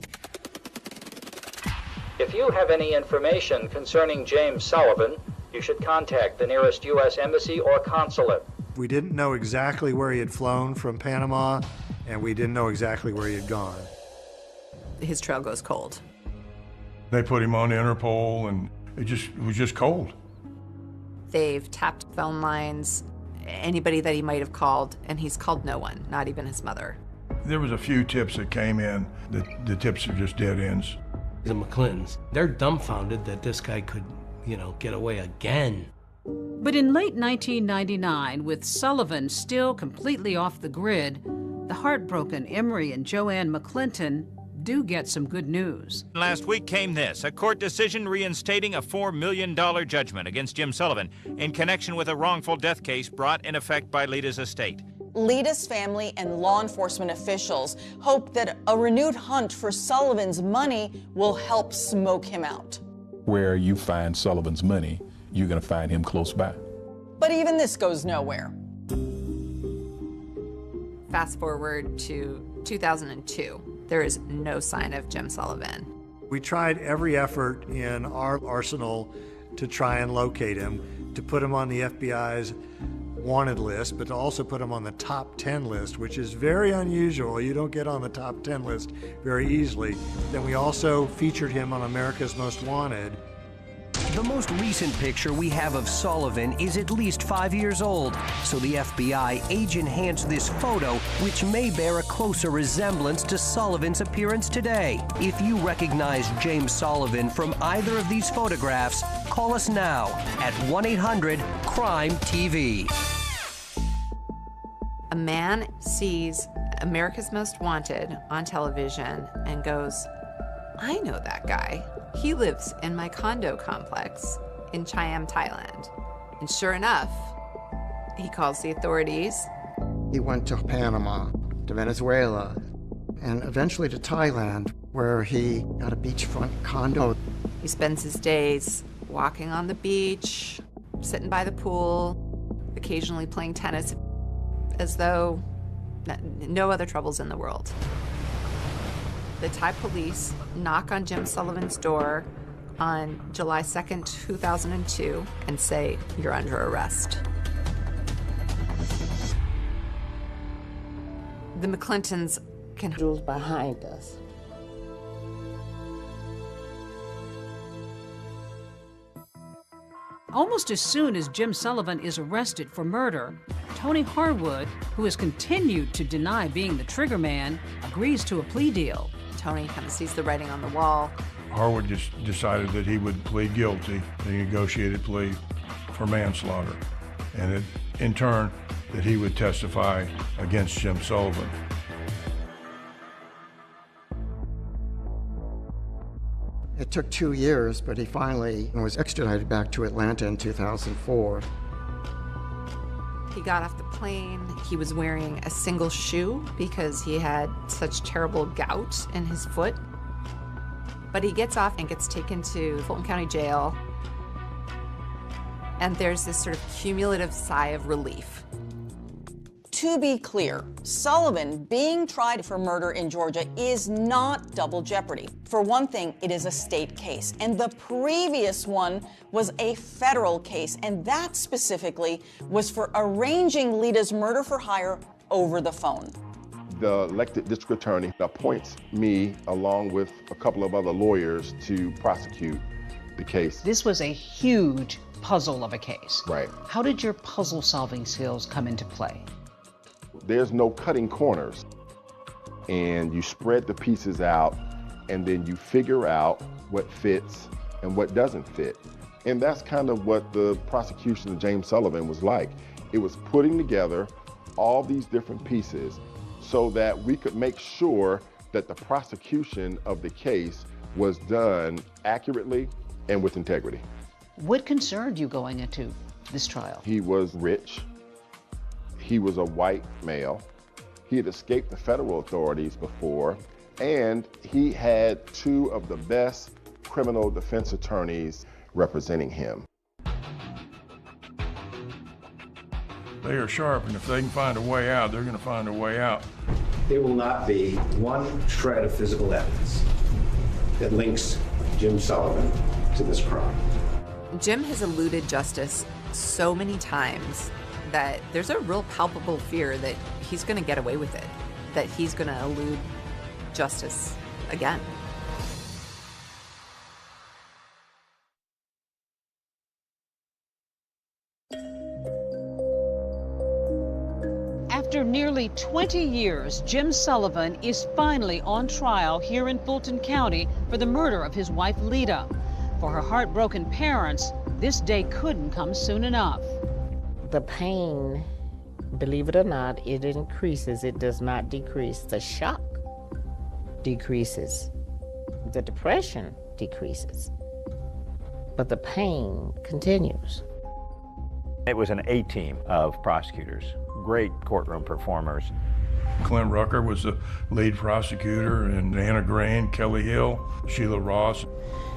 If you have any information concerning James Sullivan, you should contact the nearest U.S. Embassy or consulate. We didn't know exactly where he had flown from Panama, and we didn't know exactly where he had gone. His trail goes cold. They put him on Interpol, and it was just cold. They've tapped phone lines, anybody that he might have called, and he's called no one, not even his mother. There was a few tips that came in. The tips are just dead ends. The McClintons, they're dumbfounded that this guy could, get away again. But in late 1999, with Sullivan still completely off the grid, the heartbroken Emory and JoAnn McClinton do get some good news. Last week came this, a court decision reinstating a $4 million judgment against Jim Sullivan in connection with a wrongful death case brought in effect by Lita's estate. Lita's family and law enforcement officials hope that a renewed hunt for Sullivan's money will help smoke him out. Where you find Sullivan's money, you're going to find him close by. But even this goes nowhere. Fast forward to 2002. There is no sign of Jim Sullivan. We tried every effort in our arsenal to try and locate him, to put him on the FBI's wanted list, but to also put him on the top 10 list, which is very unusual. You don't get on the top 10 list very easily. Then we also featured him on America's Most Wanted. The most recent picture we have of Sullivan is at least 5 years old, so the FBI age-enhanced this photo, which may bear a closer resemblance to Sullivan's appearance today. If you recognize James Sullivan from either of these photographs, call us now at 1-800-CRIME-TV. A man sees America's Most Wanted on television and goes, I know that guy. He lives in my condo complex in Chiang, Thailand. And sure enough, he calls the authorities. He went to Panama, to Venezuela, and eventually to Thailand, where he got a beachfront condo. He spends his days walking on the beach, sitting by the pool, occasionally playing tennis, as though No other troubles in the world. The Thai police knock on Jim Sullivan's door on July 2nd, 2002, and say, "You're under arrest." The McClintons can... behind us. Almost as soon as Jim Sullivan is arrested for murder, Tony Harwood, who has continued to deny being the trigger man, agrees to a plea deal. Tony kind of sees the writing on the wall. Harwood just decided that he would plead guilty, a negotiated plea for manslaughter, and that, in turn, that he would testify against Jim Sullivan. It took 2 years, but he finally was extradited back to Atlanta in 2004. He got off the plane. He was wearing a single shoe because he had such terrible gout in his foot. But he gets off and gets taken to Fulton County Jail. And there's this sort of cumulative sigh of relief. To be clear, Sullivan being tried for murder in Georgia is not double jeopardy. For one thing, it is a state case, and the previous one was a federal case, and that specifically was for arranging Lita's murder for hire over the phone. The elected district attorney appoints me, along with a couple of other lawyers, to prosecute the case. This was a huge puzzle of a case. Right. How did your puzzle-solving skills come into play? There's no cutting corners, and you spread the pieces out, and then you figure out what fits and what doesn't fit. And that's kind of what the prosecution of James Sullivan was like. It was putting together all these different pieces so that we could make sure that the prosecution of the case was done accurately and with integrity. What concerned you going into this trial? He was rich. He was a white male. He had escaped the federal authorities before, and he had two of the best criminal defense attorneys representing him. They are sharp, and if they can find a way out, they're going to find a way out. There will not be one shred of physical evidence that links Jim Sullivan to this crime. Jim has eluded justice so many times that there's a real palpable fear that he's going to get away with it, that he's going to elude justice again. After nearly 20 years, Jim Sullivan is finally on trial here in Fulton County for the murder of his wife, Lita. For her heartbroken parents, this day couldn't come soon enough. The pain, believe it or not, it increases. It does not decrease. The shock decreases. The depression decreases. But the pain continues. It was an A-team of prosecutors, great courtroom performers. Clint Rucker was the lead prosecutor, and Anna Grain, Kelly Hill, Sheila Ross.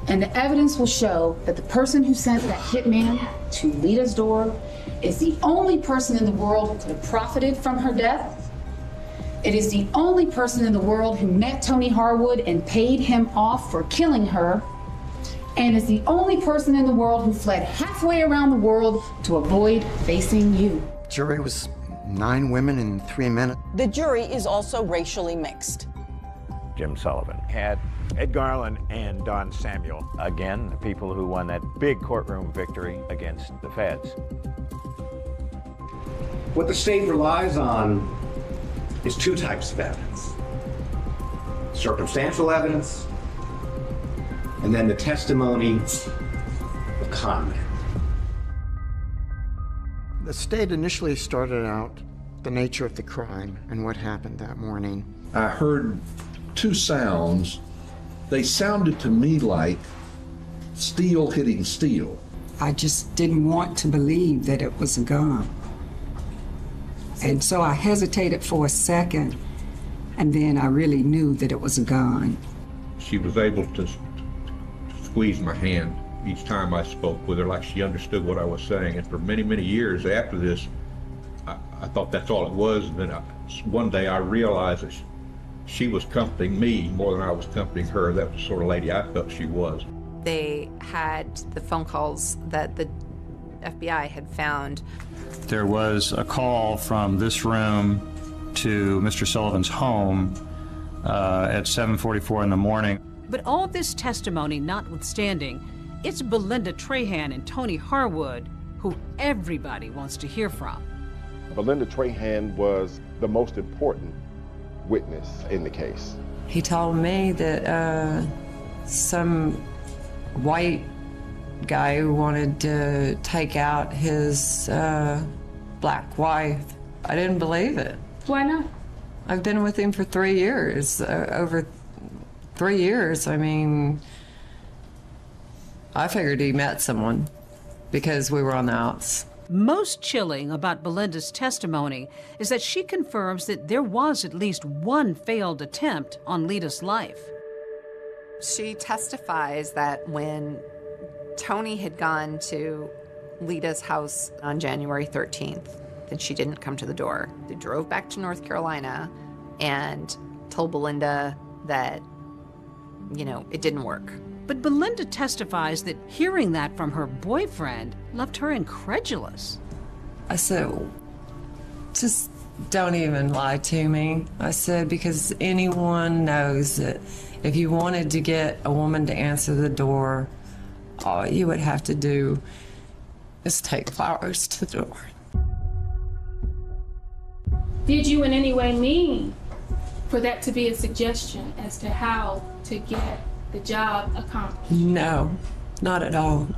And the evidence will show that the person who sent that hitman to Lita's door is the only person in the world who could have profited from her death. It is the only person in the world who met Tony Harwood and paid him off for killing her, and is the only person in the world who fled halfway around the world to avoid facing you. Jury was 9 women and 3 men. The jury is also racially mixed. Jim Sullivan had Ed Garland and Don Samuel, again, the people who won that big courtroom victory against the feds. What the state relies on is 2 types of evidence. Circumstantial evidence, and then the testimony of con men. The state initially started out the nature of the crime and what happened that morning. I heard 2 sounds. They sounded to me like steel hitting steel. I just didn't want to believe that it was a gun. And so I hesitated for a second, and then I really knew that it was a gun. She was able to squeeze my hand each time I spoke with her, like she understood what I was saying. And for many, many years after this, I thought that's all it was. And then one day I realized that she was comforting me more than I was comforting her. That was the sort of lady I felt she was. They had the phone calls that the FBI had found. There was a call from this room to Mr. Sullivan's home at 7:44 in the morning. But all this testimony notwithstanding, it's Belinda Trahan and Tony Harwood who everybody wants to hear from. Belinda Trahan was the most important witness in the case. He told me that some white guy who wanted to take out his black wife. I didn't believe it. Why not? I've been with him for 3 years, over 3 years. I mean, I figured he met someone because we were on the outs. Most chilling about Belinda's testimony is that she confirms that there was at least one failed attempt on Lita's life. She testifies that when Tony had gone to Lita's house on January 13th, that she didn't come to the door. They drove back to North Carolina and told Belinda that, it didn't work. But Belinda testifies that hearing that from her boyfriend left her incredulous. I said, just don't even lie to me. I said, because anyone knows that if you wanted to get a woman to answer the door, all you would have to do is take flowers to the door. Did you in any way mean for that to be a suggestion as to how to get the job accomplished? No, not at all.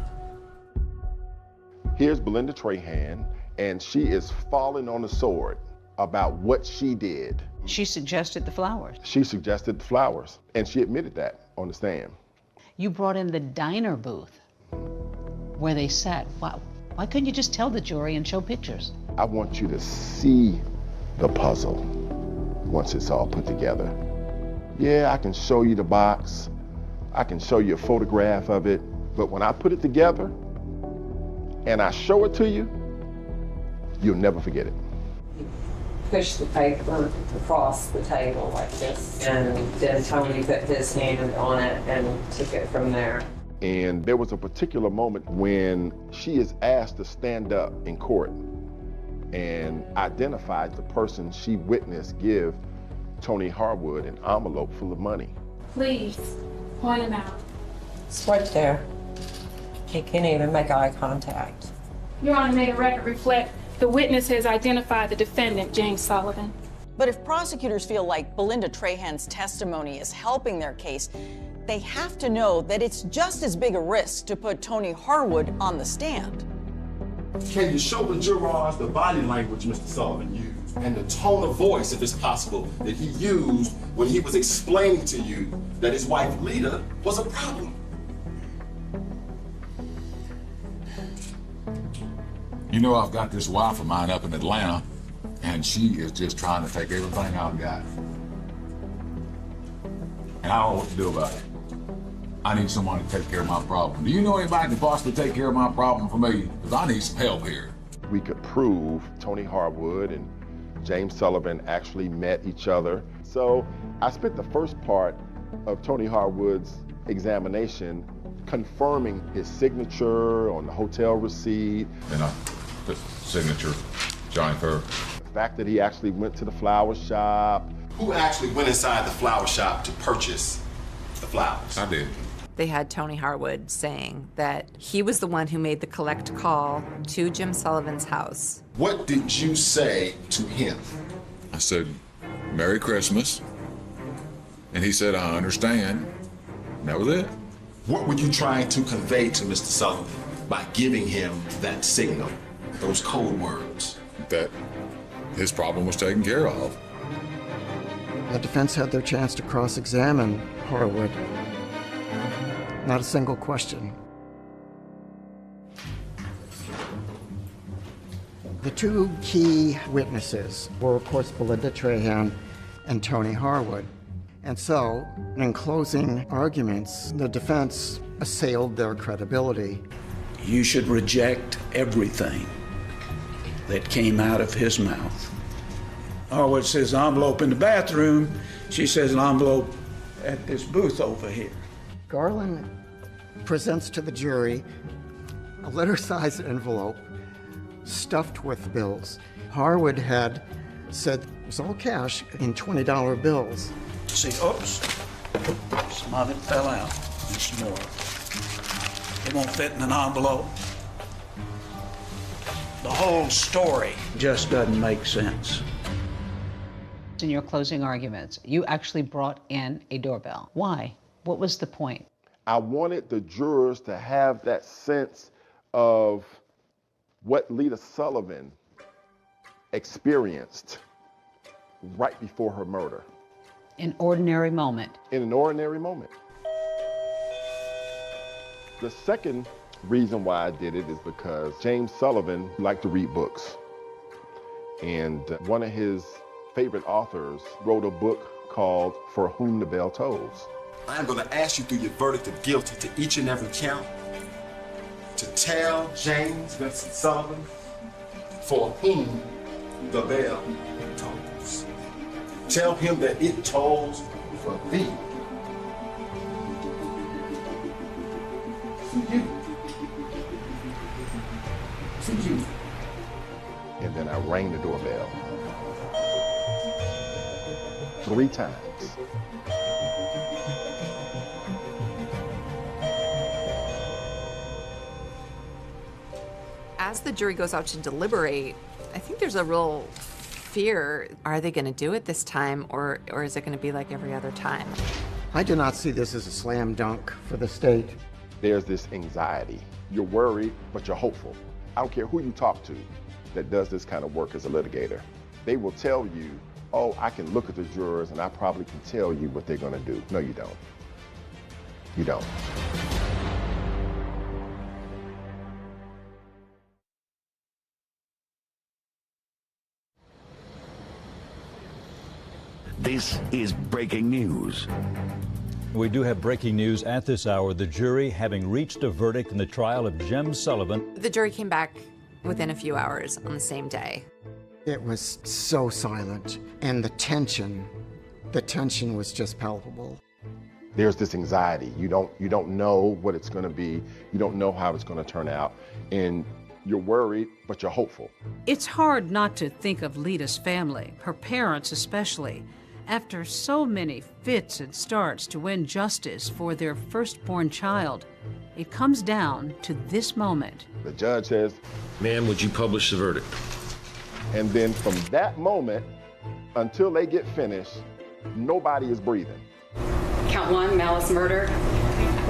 Here's Belinda Trahan, and she is falling on the sword about what she did. She suggested the flowers. She suggested the flowers, and she admitted that on the stand. You brought in the diner booth where they sat. Why couldn't you just tell the jury and show pictures? I want you to see the puzzle once it's all put together. Yeah, I can show you the box. I can show you a photograph of it. But when I put it together and I show it to you, you'll never forget it. Push the paper across the table like this, and then Tony put his hand on it and took it from there. And there was a particular moment when she is asked to stand up in court and identify the person she witnessed give Tony Harwood an envelope full of money. Please, point him out. It's right there. He can't even make eye contact. Your Honor, may the record reflect the witness has identified the defendant, James Sullivan. But if prosecutors feel like Belinda Trahan's testimony is helping their case, they have to know that it's just as big a risk to put Tony Harwood on the stand. Can you show the jurors the body language Mr. Sullivan used and the tone of voice, if it's possible, that he used when he was explaining to you that his wife Lita was a problem? You know, I've got this wife of mine up in Atlanta, and she is just trying to take everything I've got. And I don't know what to do about it. I need someone to take care of my problem. Do you know anybody that can possibly take care of my problem for me? Because I need some help here. We could prove Tony Harwood and James Sullivan actually met each other. So I spent the first part of Tony Harwood's examination confirming his signature on the hotel receipt. And the signature, Johnny Fur. The fact that he actually went to the flower shop. Who actually went inside the flower shop to purchase the flowers? I did. They had Tony Harwood saying that he was the one who made the collect call to Jim Sullivan's house. What did you say to him? I said, Merry Christmas. And he said, I understand. And that was it. What were you trying to convey to Mr. Sullivan by giving him that signal, those code words? That his problem was taken care of. The defense had their chance to cross-examine Harwood. Not a single question. The two key witnesses were, of course, Belinda Trahan and Tony Harwood. And so, in closing arguments, the defense assailed their credibility. You should reject everything that came out of his mouth Harwood says envelope in the bathroom. She says an envelope at this booth over here. Garland presents to the jury a letter-sized envelope stuffed with bills. Harwood had said it was all cash in $20 bills. See, oops, some of it fell out, and some more. It won't fit in an envelope. The whole story just doesn't make sense. In your closing arguments, you actually brought in a doorbell. Why? What was the point? I wanted the jurors to have that sense of what Lita Sullivan experienced right before her murder. An ordinary moment. In an ordinary moment. The second reason why I did it is because James Sullivan liked to read books. And one of his favorite authors wrote a book called For Whom the Bell Tolls. I'm going to ask you through your verdict of guilty to each and every count to tell James Vincent Sullivan for whom the bell tolls. Tell him that it tolls for thee. For you. For you. And then I rang the doorbell 3 times. As the jury goes out to deliberate, I think there's a real fear. Are they going to do it this time, or is it going to be like every other time? I do not see this as a slam dunk for the state. There's this anxiety. You're worried, but you're hopeful. I don't care who you talk to that does this kind of work as a litigator. They will tell you, oh, I can look at the jurors and I probably can tell you what they're going to do. No, you don't. You don't. This is breaking news. We do have breaking news at this hour. The jury having reached a verdict in the trial of Jim Sullivan. The jury came back within a few hours on the same day. It was so silent, and the tension was just palpable. There's this anxiety. You don't know what it's going to be. You don't know how it's going to turn out. And you're worried, but you're hopeful. It's hard not to think of Lita's family, her parents especially, after so many fits and starts to win justice for their firstborn child. It comes down to this moment. The judge says, "Ma'am, would you publish the verdict?" And then from that moment until they get finished, nobody is breathing. Count 1, malice murder.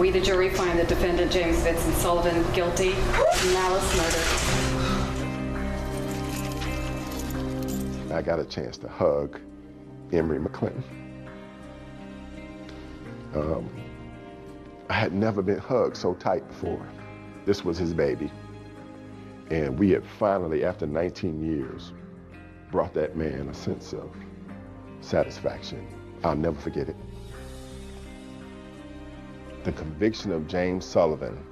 We, the jury, find the defendant, James Vincent Sullivan, guilty of malice murder. I got a chance to hug Emory McClinton. I had never been hugged so tight before. This was his baby. And we had finally, after 19 years, brought that man a sense of satisfaction. I'll never forget it. The conviction of James Sullivan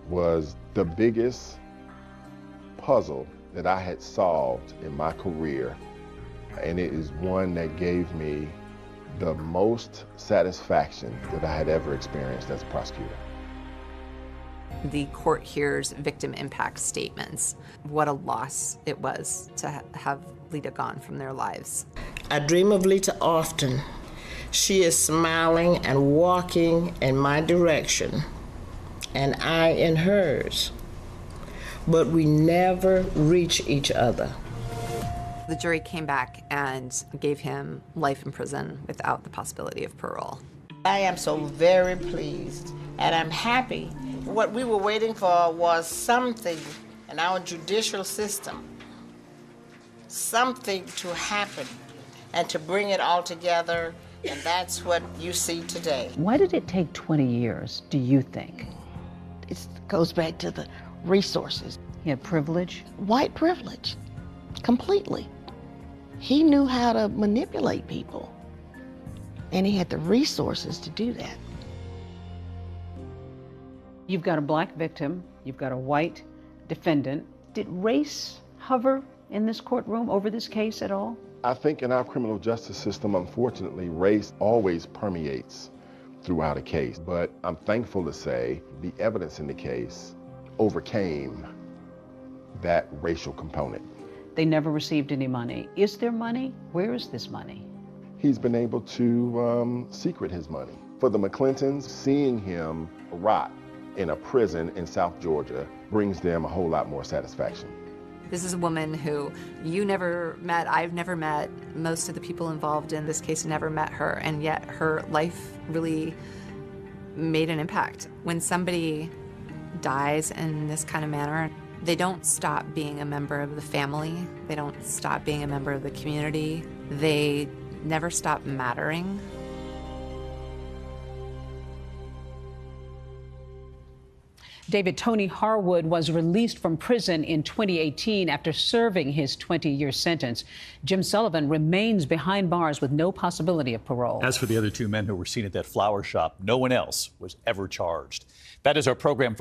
was the biggest puzzle that I had solved in my career. And it is one that gave me the most satisfaction that I had ever experienced as a prosecutor. The court hears victim impact statements. What a loss it was to have Lita gone from their lives. I dream of Lita often. She is smiling and walking in my direction, and I in hers. But we never reach each other. The jury came back and gave him life in prison without the possibility of parole. I am so very pleased, and I'm happy. What we were waiting for was something in our judicial system, something to happen and to bring it all together, and that's what you see today. Why did it take 20 years, do you think? It goes back to the resources. He had privilege? White privilege, completely. He knew how to manipulate people, and he had the resources to do that. You've got a black victim, you've got a white defendant. Did race hover in this courtroom over this case at all? I think in our criminal justice system, unfortunately, race always permeates throughout a case. But I'm thankful to say the evidence in the case overcame that racial component. They never received any money. Is there money? Where is this money? He's been able to secret his money. For the McClintons, seeing him rot in a prison in South Georgia brings them a whole lot more satisfaction. This is a woman who you never met, I've never met, most of the people involved in this case never met her, and yet her life really made an impact. When somebody dies in this kind of manner, they don't stop being a member of the family, they don't stop being a member of the community, they never stop mattering. David, Tony Harwood was released from prison in 2018 after serving his 20-year sentence. Jim Sullivan remains behind bars with no possibility of parole. As for the other two men who were seen at that flower shop, no one else was ever charged. That is our program for